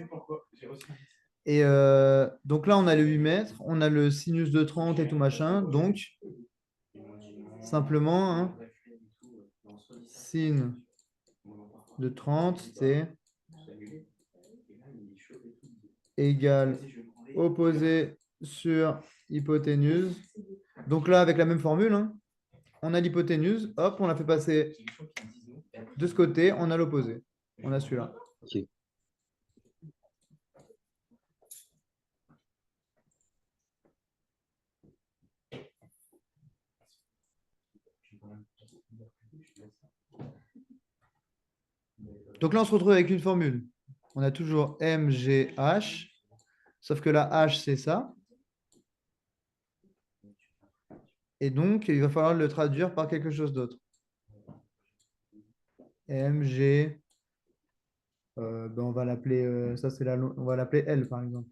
Et donc là, on a le 8 mètres, on a le sinus de 30 et tout machin. Donc, simplement, hein, sin de 30, c'est égal opposé sur hypoténuse. Donc là, avec la même formule, hein, on a l'hypoténuse, hop, on la fait passer de ce côté, on a l'opposé. On a celui-là. Ok. Donc là, on se retrouve avec une formule. On a toujours MGH, sauf que la H, c'est ça. Et donc, il va falloir le traduire par quelque chose d'autre. MG, ben on va l'appeler, ça c'est on va l'appeler L par exemple.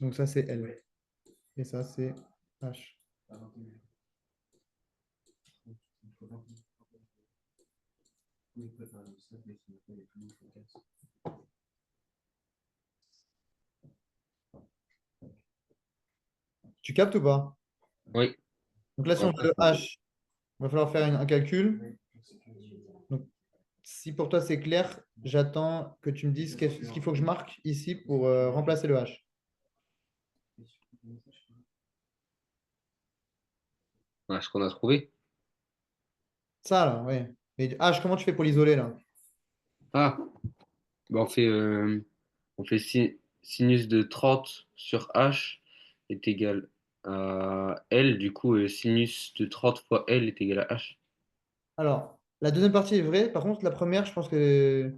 Donc ça c'est L. Et ça c'est H. Tu captes ou pas? Oui. Donc là, si En on veut fait, le H, il va falloir faire un calcul. Donc, si pour toi c'est clair, j'attends que tu me dises ce qu'il faut que je marque ici pour remplacer le H. ce qu'on a trouvé. Ça là, oui. Mais H, comment tu fais pour l'isoler là? Ah, bah, on fait sinus de 30 sur H est égal à L. Du coup, sinus de 30 fois L est égal à H. Alors, la deuxième partie est vraie. Par contre, la première, je pense que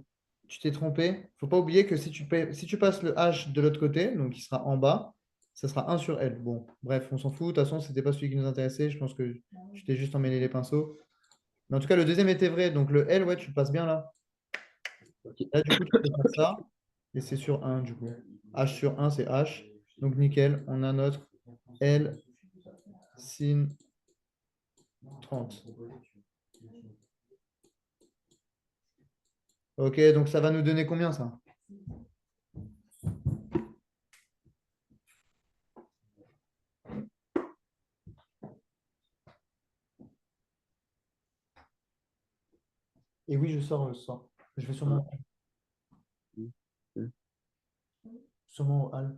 tu t'es trompé. Il ne faut pas oublier que si tu passes le H de l'autre côté, donc il sera en bas, ça sera 1 sur L. Bon, bref, on s'en fout. De toute façon, ce n'était pas celui qui nous intéressait. Je pense que tu t'es juste emmêlé les pinceaux. Mais en tout cas, le deuxième était vrai. Donc le L, ouais, tu le passes bien là. Ok. Là, du coup, tu peux faire ça. Et c'est sur 1, du coup. H sur 1, c'est H. Donc nickel, on a notre L sin 30. Ok, donc ça va nous donner combien ça? Et oui, je sors ce soir. Je vais sûrement au hall.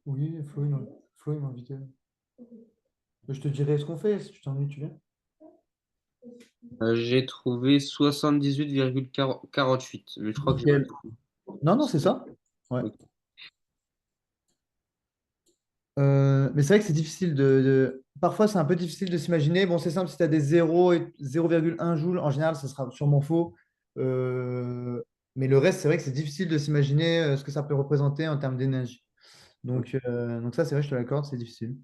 Oui, Flo, il m'a invité. Je te dirai ce qu'on fait. Si tu t'ennuies, tu viens. J'ai trouvé 78,48. Mais je crois que j'ai mal Nickel. trouvé. Non, non, c'est ça. Ouais. Ok. Mais c'est vrai que c'est difficile Parfois, c'est un peu difficile de s'imaginer. Bon, c'est simple, si tu as des 0 et 0,1 joules, en général, ça sera sûrement faux. Euh, Mais le reste, c'est vrai que c'est difficile de s'imaginer ce que ça peut représenter en termes d'énergie. Donc ça, c'est vrai, je te l'accorde, c'est difficile.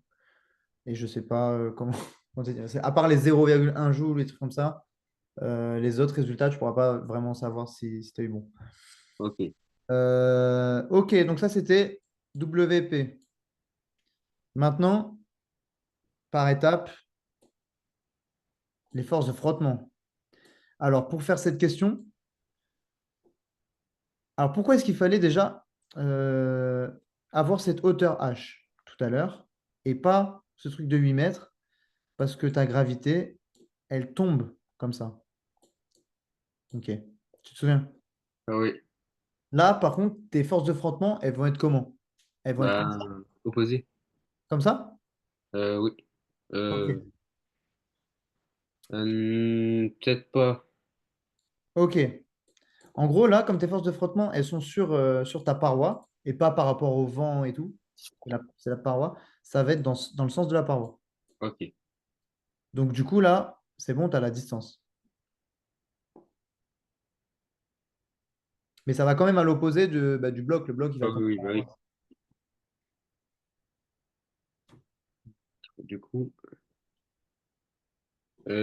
Et je sais pas comment. comment te dire. À part les 0,1 joules, les trucs comme ça, les autres résultats, tu ne pourras pas vraiment savoir si tu as eu bon. Ok. Ok, donc ça, c'était WP. Maintenant, par étape, les forces de frottement. Alors, pour faire cette question, alors pourquoi est-ce qu'il fallait déjà euh, avoir cette hauteur H tout à l'heure et pas ce truc de 8 mètres? Parce que ta gravité, elle tombe comme ça. Ok. Tu te souviens? Ah oui. Là, par contre, tes forces de frottement, elles vont être comment? Elles vont être Bah, opposé. comme ça? Oui. Ok. Euh, peut-être pas. Ok. En gros, là, comme tes forces de frottement, elles sont sur ta paroi et pas par rapport au vent et tout, c'est la paroi, ça va être dans le sens de la paroi. Ok. Donc, du coup, là, c'est bon, tu as la distance. Mais ça va quand même à l'opposé du bloc. Le bloc, il Ah va oui, tomber. oui, bah oui. Du coup,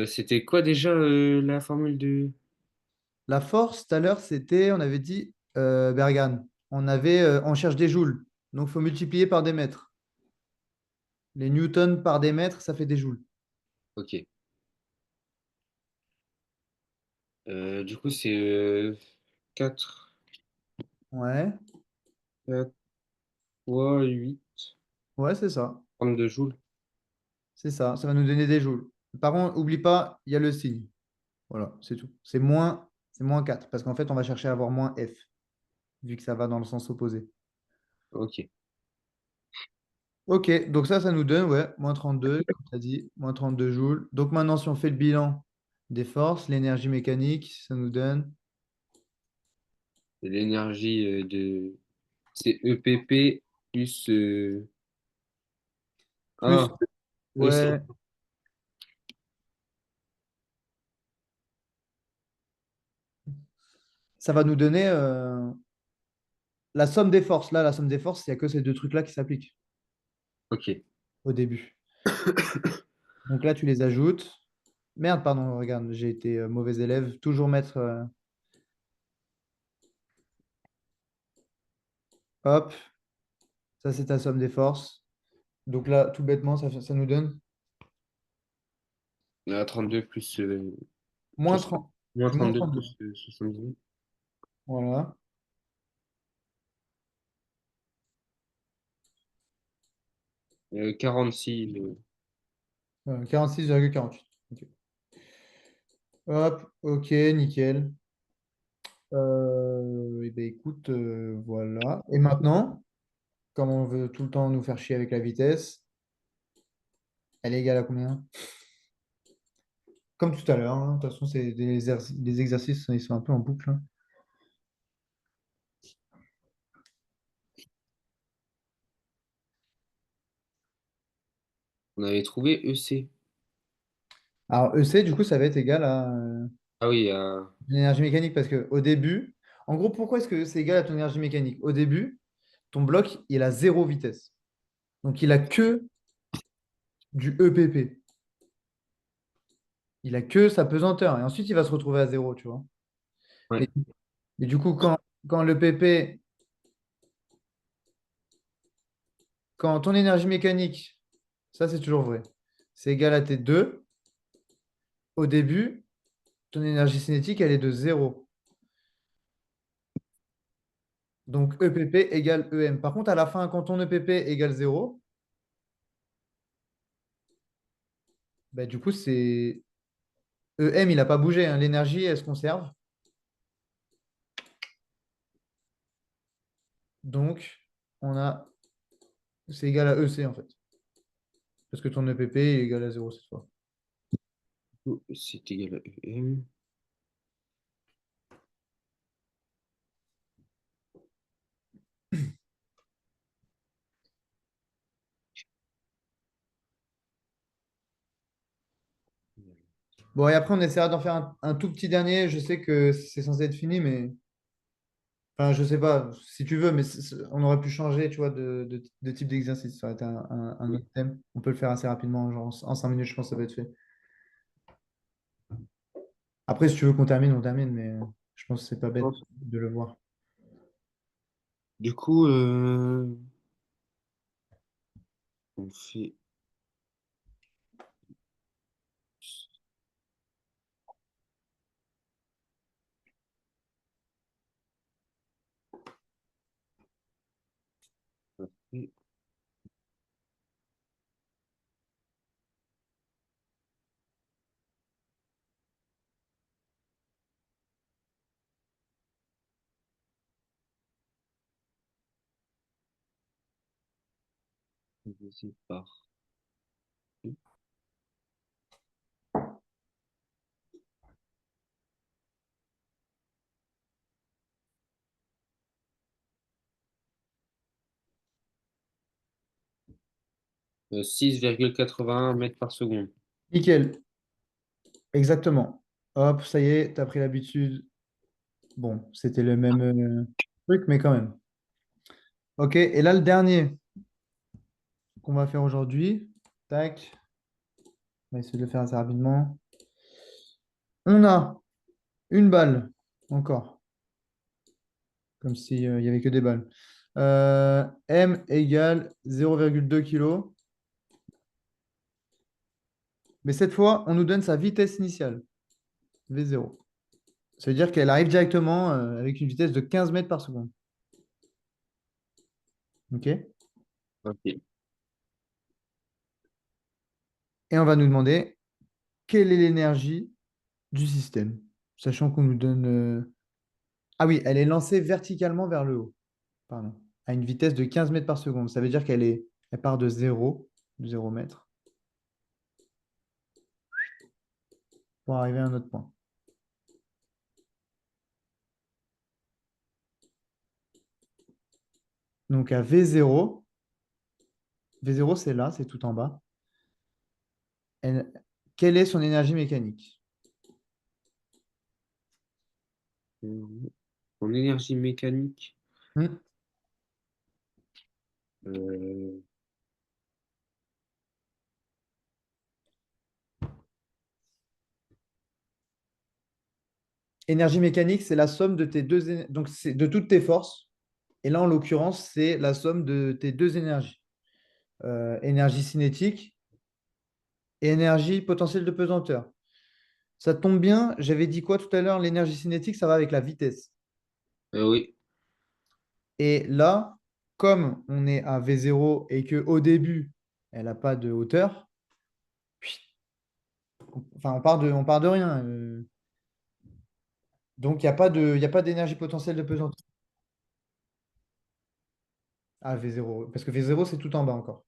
c'était quoi déjà la formule de... La force, tout à l'heure, c'était, on avait dit Bergan. On cherche des joules. Donc, il faut multiplier par des mètres. Les newtons par des mètres, ça fait des joules. Ok. Du coup, c'est 4 Ouais, fois 8, ouais, c'est ça. 32 joules. C'est ça. Ça va nous donner des joules. Par contre, oublie pas, il y a le signe. Voilà, c'est tout. C'est moins 4 parce qu'en fait, on va chercher à avoir moins F, vu que ça va dans le sens opposé. Ok. Ok, donc ça nous donne, ouais, -32 comme tu as dit, -32 joules. Donc maintenant, si on fait le bilan des forces, l'énergie mécanique, ça nous donne Et l'énergie c'est EPP plus plus, ah, EC. ouais, ça va nous donner la somme des forces. Là, la somme des forces, il n'y a que ces deux trucs-là qui s'appliquent Ok. au début. Donc là, tu les ajoutes. Merde, pardon, regarde, j'ai été mauvais élève. Toujours mettre, hop, ça c'est ta somme des forces. Donc là, tout bêtement, ça nous donne Là, 32 plus moins 60 30, moins moins 32 32. plus 78. Voilà. 46. 46,48. Ok. Hop, ok, nickel. Eh ben, écoute, voilà. Et maintenant, comme on veut tout le temps nous faire chier avec la vitesse, elle est égale à combien? Comme tout à l'heure, hein. De toute façon, c'est des exercices, ils sont un peu en boucle, hein. On avait trouvé EC. Alors, EC, du coup, ça va être égal à Ah oui, l'énergie mécanique parce que au début, en gros, pourquoi est-ce que c'est égal à ton énergie mécanique? Au début, ton bloc, il a zéro vitesse. Donc, il a que du EPP. Il a que sa pesanteur. Et ensuite, il va se retrouver à zéro, tu vois. ouais. Mais, mais du coup, quand le PP, quand ton énergie mécanique, ça c'est toujours vrai, c'est égal à T2, au début, ton énergie cinétique, elle est de zéro. Donc EPP égale EM. Par contre, à la fin, quand ton EPP égale zéro, bah, du coup, c'est EM, il n'a pas bougé, hein. L'énergie, elle se conserve. Donc, c'est égal à EC en fait. Parce que ton EPP est égal à zéro cette fois. C'est égal à EM. Bon, et après, on essaiera d'en faire un tout petit dernier. Je sais que c'est censé être fini, mais enfin, je sais pas si tu veux, mais on aurait pu changer, tu vois, de type d'exercice. Ça aurait été un Oui. autre thème. On peut le faire assez rapidement, genre en 5 minutes, je pense que ça va être fait. Après, si tu veux qu'on termine, on termine, mais je pense que c'est pas bête de le voir. Du coup, on fait on fait divisé par 6,81 mètres par seconde. Nickel, exactement. Hop, ça y est, tu as pris l'habitude. Bon, c'était le même truc, mais quand même. Ok, et là, le dernier qu'on va faire aujourd'hui. Tac, on va essayer de le faire assez rapidement. On a une balle, encore, comme s'il n'y avait que des balles. M égale 0,2 kg. Mais cette fois, on nous donne sa vitesse initiale, V0. Ça veut dire qu'elle arrive directement avec une vitesse de 15 mètres par seconde. OK? Ok. Et on va nous demander quelle est l'énergie du système, sachant qu'on nous donne... Ah oui, elle est lancée verticalement vers le haut, pardon, à une vitesse de 15 mètres par seconde. Ça veut dire elle part de 0 mètre, pour arriver à un autre point. Donc à V0 c'est là, c'est tout en bas. Elle- Quelle est son énergie mécanique? En énergie mécanique, Hmm. euh, Énergie mécanique, c'est la somme de tes donc c'est de toutes tes forces. Et là, en l'occurrence, c'est la somme de tes deux énergies. Énergie cinétique et énergie potentielle de pesanteur. Ça tombe bien, j'avais dit quoi tout à l'heure? L'énergie cinétique, ça va avec la vitesse. oui. Et là, comme on est à V0 et qu'au début, elle n'a pas de hauteur, enfin, on part de rien. Donc, il y a pas d'énergie potentielle de pesanteur à V0. Parce que V0, c'est tout en bas encore.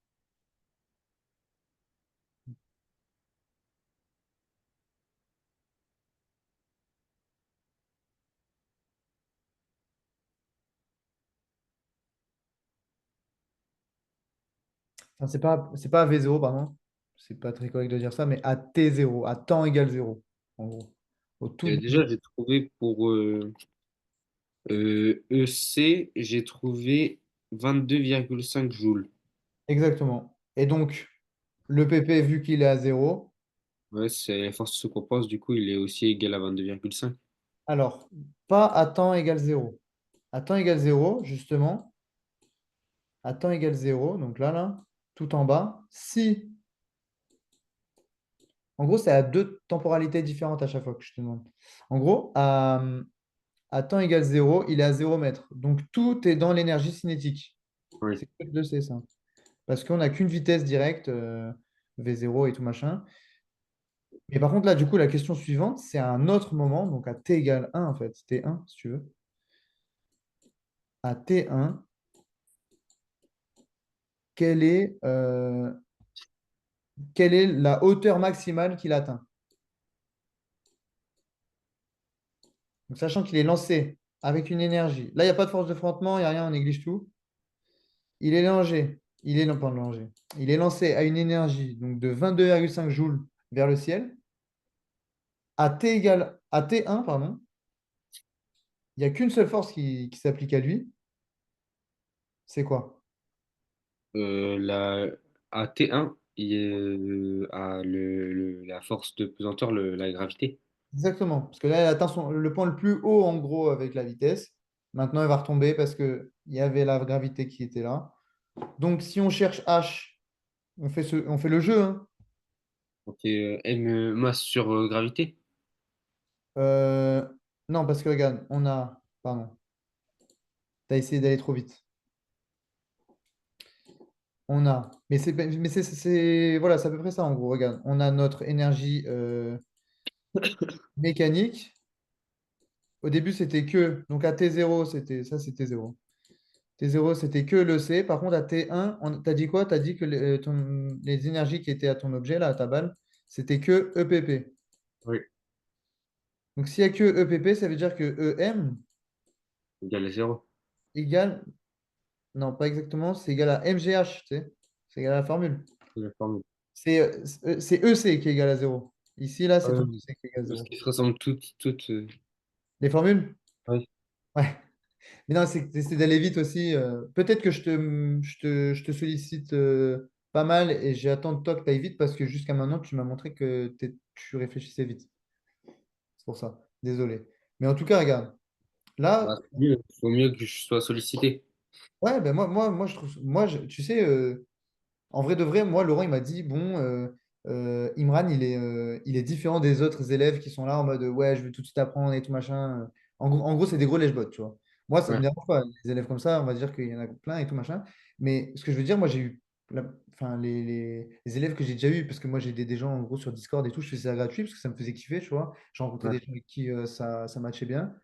Enfin, c'est pas à V0, pardon. C'est pas très correct de dire ça, mais à T0, à temps égal 0, en gros. Au tout début. Déjà, j'ai trouvé pour EC, j'ai trouvé 22,5 joules. Exactement. Et donc, le PP, vu qu'il est à 0, Ouais, c'est la force se compose, du coup, il est aussi égal à 22,5. alors, pas à temps égal 0. À temps égal 0, justement, à temps égal 0, donc là, tout en bas, si, en gros, c'est à deux temporalités différentes à chaque fois que je te demande. En gros, à temps égal 0, il est à 0 mètre. Donc, tout est dans l'énergie cinétique. Oui. C'est que de C, ça. Parce qu'on n'a qu'une vitesse directe, V0 et tout machin. Mais par contre, là, du coup, la question suivante, c'est à un autre moment, donc à t égale 1, en fait, T1, si tu veux. À T1, quelle est, euh, quelle est la hauteur maximale qu'il atteint? Donc, sachant qu'il est lancé avec une énergie. Là, il n'y a pas de force de frottement, il n'y a rien, on néglige tout. Non, pas lancé. Il est lancé à une énergie donc, de 22,5 joules vers le ciel. À T1, pardon, il n'y a qu'une seule force qui s'applique à lui. C'est quoi? La, à T1, il y a, la force de pesanteur, la gravité. Exactement. Parce que là, elle atteint le point le plus haut, en gros, avec la vitesse. Maintenant, elle va retomber parce qu'il y avait la gravité qui était là. Donc, si on cherche H, on fait le jeu, hein. Donc, M masse sur gravité. Euh, non, parce que regarde, on a. Pardon, tu as essayé d'aller trop vite. On a. Voilà, c'est à peu près ça, en gros. Regarde, on a notre énergie mécanique. Au début, c'était que. Donc, à T0, c'était T0. T0, c'était que le C. Par contre, à T1, tu as dit quoi? Tu as dit que les énergies qui étaient à ton objet, là, à ta balle, c'était que EPP. Oui. Donc, s'il n'y a que EPP, ça veut dire que EM Égal à 0. égale. Non, pas exactement. C'est égal à MGH, tu sais. C'est égal à la formule. C'est la formule. C'est EC qui est égal à 0. Ici, là, c'est ton Euh, EC qui est égal à Parce 0. qu'ils se ressemblent toutes. Les formules? Oui. Ouais. Mais non, c'est d'aller vite aussi. Peut-être que je te sollicite pas mal et j'attends de toi que tu ailles vite parce que jusqu'à maintenant, tu m'as montré que tu réfléchissais vite. C'est pour ça. Désolé. Mais en tout cas, regarde. Bah, Là, c'est mieux. Il faut mieux que je sois sollicité. ouais, ben je trouve. Tu sais, en vrai de vrai, moi, Laurent, il m'a dit, bon, Imran, il est différent des autres élèves qui sont là en mode ouais, je veux tout de suite apprendre et tout machin. En gros, c'est des gros lèche-bottes, tu vois. Moi, ça me Ouais, dérange pas. Les élèves comme ça, on va dire qu'il y en a plein et tout machin. Mais ce que je veux dire, moi, j'ai eu enfin, les élèves que j'ai déjà eu, parce que moi, j'ai des gens en gros sur Discord et tout, je faisais ça gratuit parce que ça me faisait kiffer, tu vois. J'ai rencontré ouais, des gens avec qui ça matchait bien.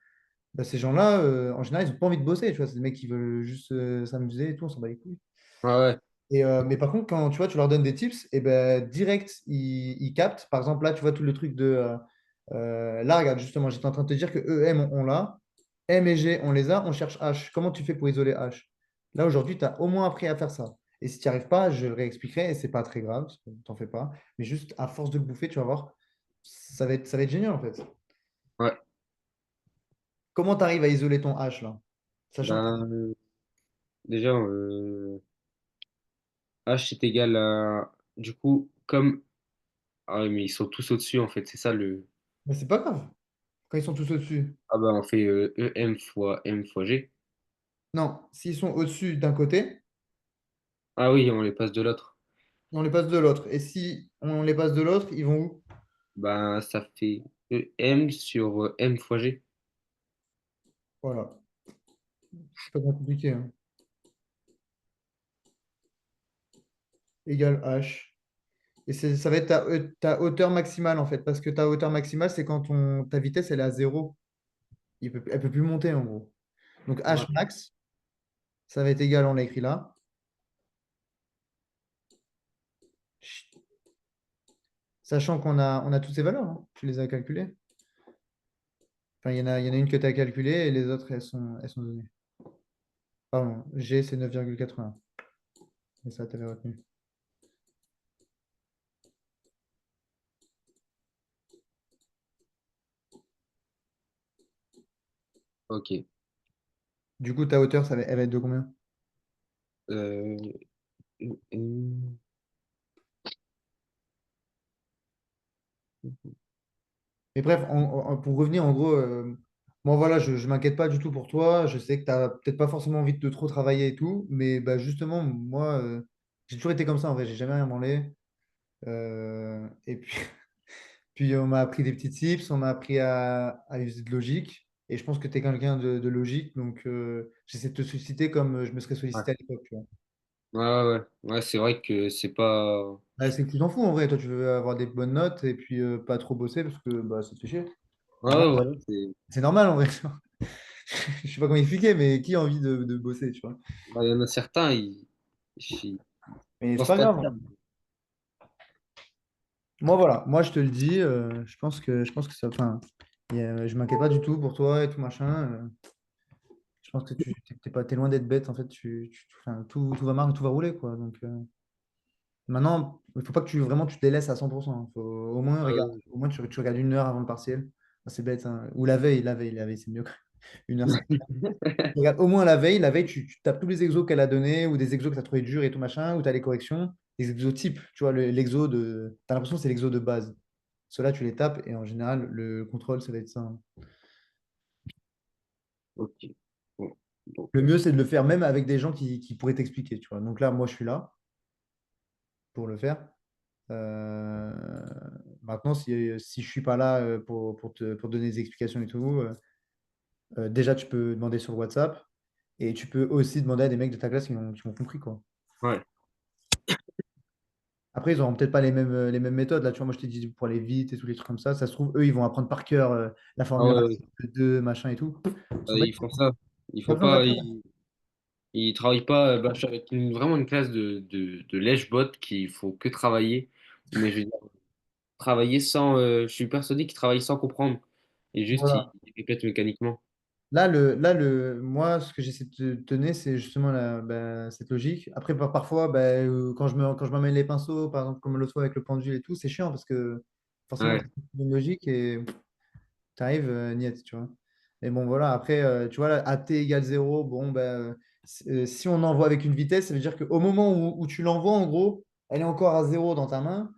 Bah, ces gens-là, en général, ils n'ont pas envie de bosser, tu vois. C'est des mecs qui veulent juste s'amuser et tout, on s'en bat les couilles. ouais, ouais, Mais par contre, quand tu vois, tu leur donnes des tips, et ben direct, ils captent. Par exemple, là, tu vois tout le truc de. Là, regarde, justement, j'étais en train de te dire que E, M, on l'a. M et G, on les a. On cherche H. Comment tu fais pour isoler H? Là, aujourd'hui, tu as au moins appris à faire ça. Et si tu n'y arrives pas, je le réexpliquerai. Et c'est pas très grave, t'en fais pas. Mais juste à force de le bouffer, tu vas voir, ça va être génial en fait. ouais. Comment tu arrives à isoler ton H là? Sachant que. Ben, déjà, H est égal à. Du coup, comme. Ah ouais, mais ils sont tous au-dessus, en fait. C'est ça le. Mais c'est pas grave. Quand ils sont tous au-dessus. Ah ben, on fait EM fois M fois G. Non, s'ils sont au-dessus d'un côté, Ah oui, on les passe de l'autre. on les passe de l'autre. Et si on les passe de l'autre, ils vont où? Ben, ça fait EM sur M fois G. Voilà. C'est pas bien compliqué, hein. Égal H. Et ça va être ta hauteur maximale, en fait. Parce que ta hauteur maximale, c'est quand ta vitesse, elle est à zéro. Elle peut plus monter, en gros. Donc Ouais. H max, ça va être égal, on l'a écrit là. Sachant qu'on a toutes ces valeurs, hein. Tu les as calculées. Enfin, il y en a une que tu as calculée et les autres, elles sont données. Pardon, G, c'est 9,80. Et ça, tu avais retenu. Ok. Du coup, ta hauteur, elle va être de combien? Euh, EM. Mais bref, pour revenir, en gros, moi voilà, je ne m'inquiète pas du tout pour toi. Je sais que tu n'as peut-être pas forcément envie de trop travailler et tout, mais bah, justement, moi, j'ai toujours été comme ça en vrai, j'ai jamais rien branlé. Et puis, puis on m'a appris des petits tips, on m'a appris à user de logique. Et je pense que tu es quelqu'un de logique, donc j'essaie de te solliciter comme je me serais Ouais, sollicité à l'époque, tu vois. ouais, ouais. Ouais, c'est vrai que c'est pas. Ouais, c'est que tu t'en fous en vrai, toi tu veux avoir des bonnes notes et puis pas trop bosser parce que bah, ça te fait chier. Ouais, En vrai, ouais, voilà. C'est. c'est normal en vrai. Je sais pas comment expliquer, mais qui a envie de bosser, tu vois? Bah, il y en a certains, ils Mais c'est pensent pas pas le grave. faire. Moi, voilà. Moi, je te le dis. Je pense que ça. Enfin, je m'inquiète pas du tout pour toi et tout machin. Je pense que t'es loin d'être bête. En fait, enfin, tout va marcher, tout va rouler, quoi. Donc, maintenant, il faut pas que vraiment tu te délaisses à 100%. Faut, au moins, regarde, Ouais, au moins tu regardes 1 heure avant le partiel. Ah, c'est bête, hein. Ou la veille, c'est mieux. 1 heure, c'est. Regarde, au moins la veille, tu tapes tous les exos qu'elle a donnés ou des exos que tu as trouvé durs et tout machin, ou tu as les corrections, les exos types, tu vois, l'exo de. Tu as l'impression que c'est l'exo de base. Ceux-là, tu les tapes et en général, le contrôle, ça va être ça, hein. ok. Bon. Donc, Le mieux, c'est de le faire même avec des gens qui pourraient t'expliquer, tu vois. Donc là, moi, je suis là pour le faire. Euh, Maintenant, si je suis pas là pour te donner des explications et tout, déjà, tu peux demander sur WhatsApp et tu peux aussi demander à des mecs de ta classe qui ont compris, quoi. ouais. Après, ils n'auront peut-être pas les mêmes méthodes. Là, tu vois, moi, je t'ai dit pour aller vite et tous les trucs comme ça. Ça se trouve, eux, ils vont apprendre par cœur la Ah formule ouais, racine ouais. de 2, machin et tout. Ils sont bêtes. Ils font ça. Il Pas faut besoin pas. d'apprendre. Ils travaillent pas. Bah, je suis avec vraiment une classe de lèche-bot qui faut que travailler. Mais je veux dire, travailler sans. Je suis persuadé qu'ils travaillent sans comprendre. Et juste, Voilà. ils répètent mécaniquement. Moi, ce que j'essaie de te donner, c'est justement cette logique. Après, parfois, quand je m'amène les pinceaux, par exemple, comme l'autre fois avec le pendule et tout, c'est chiant parce que forcément, Ouais, tu as une logique et tu arrives, niet, tu vois. Mais bon, voilà, après, tu vois, là, AT égale 0, bon, si on envoie avec une vitesse, ça veut dire qu'au moment où tu l'envoies, en gros, elle est encore à 0 dans ta main,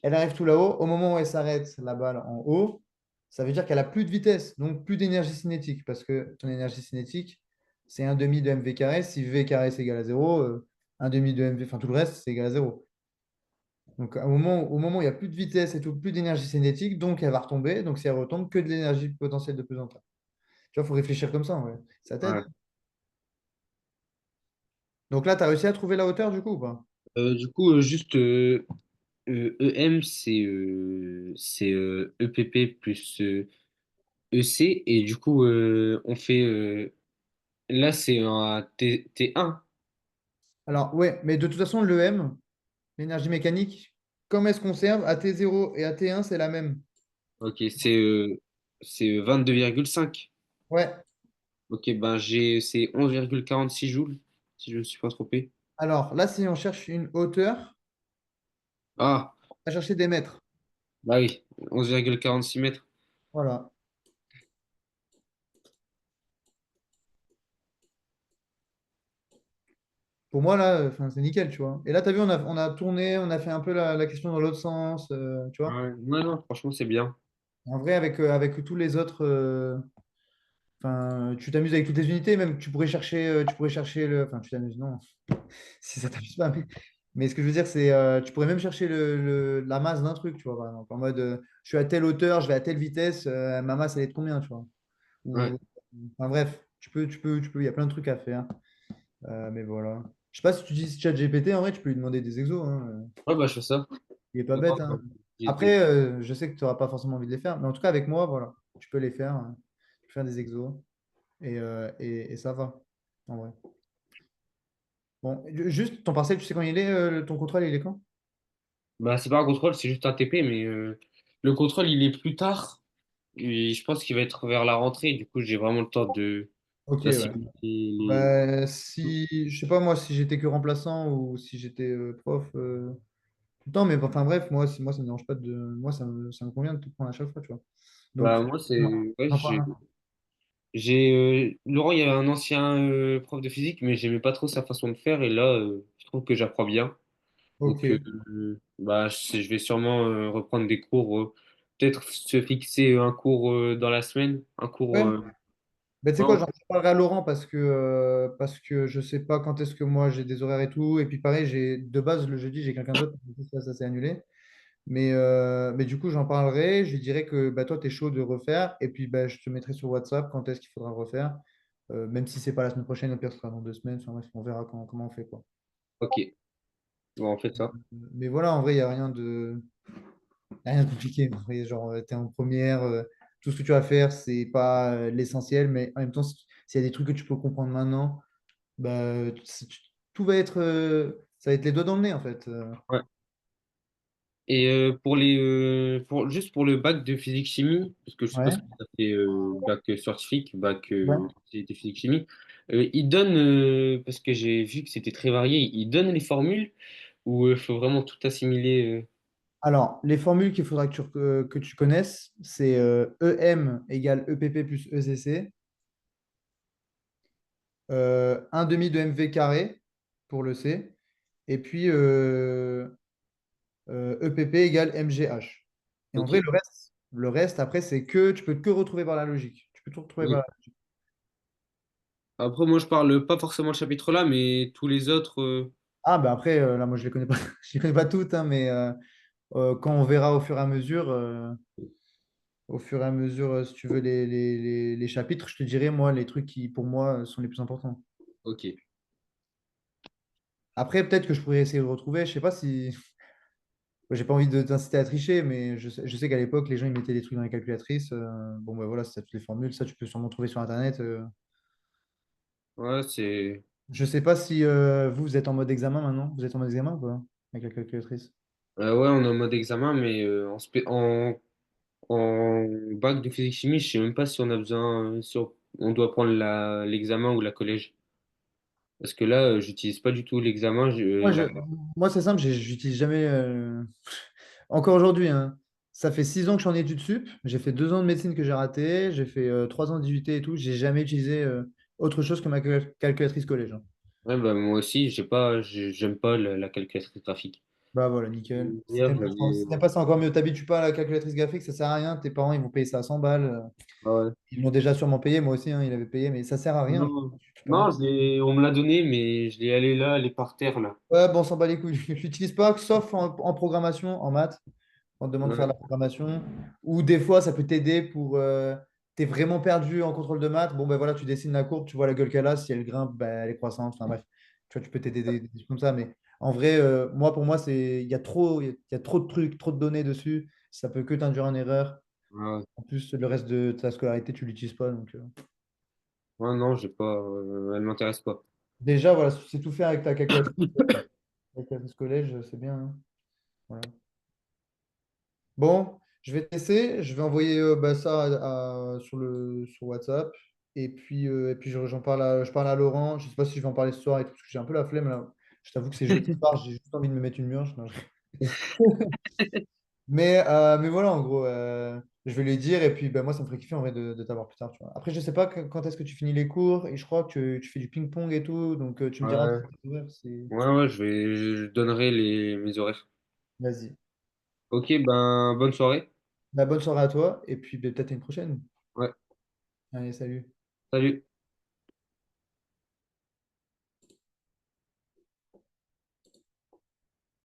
elle arrive tout là-haut. Au moment où elle s'arrête, la balle en haut, ça veut dire qu'elle a plus de vitesse, donc plus d'énergie cinétique, parce que ton énergie cinétique, c'est un demi de mv carré. Si v carré c'est égal à 0, un demi de mv, enfin tout le reste, c'est égal à 0. Donc, au moment où il n'y a plus de vitesse et tout, plus d'énergie cinétique, donc elle va retomber. Donc, si elle retombe, que de l'énergie potentielle de pesanteur. Tu vois, il faut réfléchir comme ça, en vrai. Ça t'aide. Ouais. Donc là, tu as réussi à trouver la hauteur du coup ou pas? Du coup, juste EM, c'est EPP plus EC. Et du coup, on fait. Là, c'est un T1. Alors, ouais, mais de toute façon, l'EM, l'énergie mécanique, comme elle se conserve, à T0 et à T1, c'est la même. Ok, c'est 22,5. Ouais. Ok, ben c'est 11,46 joules, si je ne me suis pas trompé. Alors là, si on cherche une hauteur, Ah, on va chercher des mètres. bah oui, 11,46 mètres. Voilà. Pour moi, là, enfin, c'est nickel, tu vois. Et là, tu as vu, on a tourné, on a fait un peu la question dans l'autre sens, tu vois. Ouais, ouais, non, franchement, c'est bien. En vrai, avec tous les autres, enfin, tu t'amuses avec toutes les unités, même tu pourrais chercher enfin, tu t'amuses, non, si ça t'amuse pas, mais ce que je veux dire, c'est, tu pourrais même chercher la masse d'un truc, tu vois, par exemple, en mode, je suis à telle hauteur, je vais à telle vitesse, ma masse, elle est de combien, tu vois. Ouais, Ou, enfin, bref, il y a plein de trucs à faire, mais voilà. Je sais pas si tu dis ChatGPT, en vrai, tu peux lui demander des exos, hein, ouais, bah je fais ça. il est pas Ouais, bête, hein. j'ai Après, des- je sais que tu n'auras pas forcément envie de les faire, mais en tout cas, avec moi, voilà, tu peux les faire, hein. Tu peux faire des exos, et ça va, en vrai. Bon, juste ton partiel, tu sais quand il est, ton contrôle, il est quand? Bah, c'est pas un contrôle, c'est juste un TP, mais le contrôle, il est plus tard. Et je pense qu'il va être vers la rentrée. Du coup, j'ai vraiment le temps Ok, ouais. d'assimiler les. Bah, si, je sais pas moi si j'étais que remplaçant ou si j'étais prof tout le temps, mais enfin bref, moi ça me dérange pas moi ça me convient de te prendre à chaque fois, tu vois. Donc, Bah, moi, non, ouais, j'en parle. Laurent, il y avait un ancien prof de physique, mais j'aimais pas trop sa façon de faire. Et là, je trouve que j'apprends bien. Ok. Donc, bah, je vais sûrement reprendre des cours. Peut-être se fixer un cours dans la semaine. Un cours. Ouais. Ben, tu sais Ouais, quoi, j'en parlerai à Laurent parce que je sais pas quand est-ce que moi j'ai des horaires et tout. Et puis pareil, de base le jeudi, j'ai quelqu'un d'autre, du coup, ça s'est annulé. Mais du coup, j'en parlerai. Je lui dirai que bah, toi, tu es chaud de refaire. Et puis, bah, je te mettrai sur WhatsApp quand est-ce qu'il faudra refaire. Même si c'est pas la semaine prochaine, au pire, ce sera dans 2 semaines. Enfin, bref, on verra comment on fait, quoi. ok. Bon, on fait ça. Mais voilà, en vrai, il n'y a rien de compliqué. En vrai, genre, tu es en première. Tout ce que tu vas faire, c'est pas l'essentiel. Mais en même temps, s'il y a des trucs que tu peux comprendre maintenant, bah, tout ça va être les doigts dans le nez, en fait. Ouais. Et juste pour le bac de physique-chimie, parce que je suppose Ouais. que ça fait bac scientifique, bac Ouais. spécialité physique-chimie, ils donnent, parce que j'ai vu que c'était très varié, ils donnent les formules ou il faut vraiment tout assimiler Alors, les formules qu'il faudra que tu connaisses, c'est EM égale EPP plus ECC, 1 demi de MV carré pour le C, et puis EPP égale MGH. Et en Ok. vrai, le reste après, tu peux que retrouver par la logique. Tu peux tout retrouver par Ok. la logique. Après, moi, je parle pas forcément de chapitre là, mais tous les autres. Ah, bah après, là, moi, je les connais pas, je les connais pas toutes, hein, mais quand on verra au fur et à mesure, si tu veux, les chapitres, je te dirai, moi, les trucs qui, pour moi, sont les plus importants. Ok. Après, peut-être que je pourrais essayer de retrouver. Je sais pas si. J'ai pas envie de t'inciter à tricher, mais je sais qu'à l'époque, les gens ils mettaient des trucs dans les calculatrices. Bon, ben voilà, c'est toutes les formules. Ça, tu peux sûrement trouver sur Internet. Ouais, c'est. Je sais pas si vous êtes en mode examen maintenant. Vous êtes en mode examen ou pas? Avec la calculatrice. Ouais, on est en mode examen, mais en bac de physique-chimie, je sais même pas si on a besoin, si on doit prendre l'examen ou la collège. Parce que là, j'utilise pas du tout l'examen. Moi, moi c'est simple, j'utilise jamais. Encore aujourd'hui, hein. Ça fait 6 ans que je suis en études sup. J'ai fait 2 ans de médecine que j'ai raté. J'ai fait 3 ans d'IUT et tout. J'ai jamais utilisé autre chose que ma calculatrice collège, hein. Ouais, bah, moi aussi, j'aime pas la calculatrice graphique. Bah voilà, nickel. Si Hier, t'aimes pas, j'avais. si t'aimes pas, c'est encore mieux. T'habitues pas à la calculatrice graphique, ça sert à rien. Tes parents, ils vont payer ça à 100 balles. Ah ouais. Ils l'ont déjà sûrement payé, moi aussi, hein, il avait payé, mais ça sert à rien. Non, Tu peux rien. non, on me l'a donné, mais je l'ai allé là, elle est par terre là. Ouais, bon, on s'en bat les couilles. Je l'utilise pas, sauf en programmation, en maths. On te demande de faire de Ouais, la programmation. Ou des fois, ça peut t'aider pour. T'es vraiment perdu en contrôle de maths. Bon, ben voilà, tu dessines la courbe, tu vois la gueule qu'elle a. Si elle grimpe, ben, elle est croissante. Enfin bref, tu vois, tu peux t'aider des trucs comme ça. Mais en vrai, moi, pour moi, il y a trop, il y a trop de trucs, trop de données dessus. Ça peut que t'induire en erreur. ouais. En plus, le reste de ta scolarité, tu l'utilises pas. Donc, Ouais, non, j'ai pas. Elle m'intéresse pas. déjà, voilà, c'est tout fait avec ta calculatrice. Avec la collège, c'est bien, hein. Voilà. Bon, je vais te laisser. Je vais envoyer bah, ça sur WhatsApp. Et puis je parle à Laurent. Je sais pas si je vais en parler ce soir et tout, parce que j'ai un peu la flemme là. Je t'avoue que c'est jeudi soir, j'ai juste envie de me mettre une mûche. Non, mais voilà, en gros, je vais lui dire. Et puis bah, moi, ça me ferait kiffer en vrai de t'avoir plus tard. Tu vois. Après, je sais pas quand est-ce que tu finis les cours. Et je crois que tu fais du ping-pong et tout. Donc tu me diras Ouais, tes horaires, ouais, ouais, je donnerai mes horaires. Vas-y. Ok, ben, bonne soirée. Bah, bonne soirée à toi. Et puis bah, peut-être à une prochaine. Ouais, Allez, salut. salut.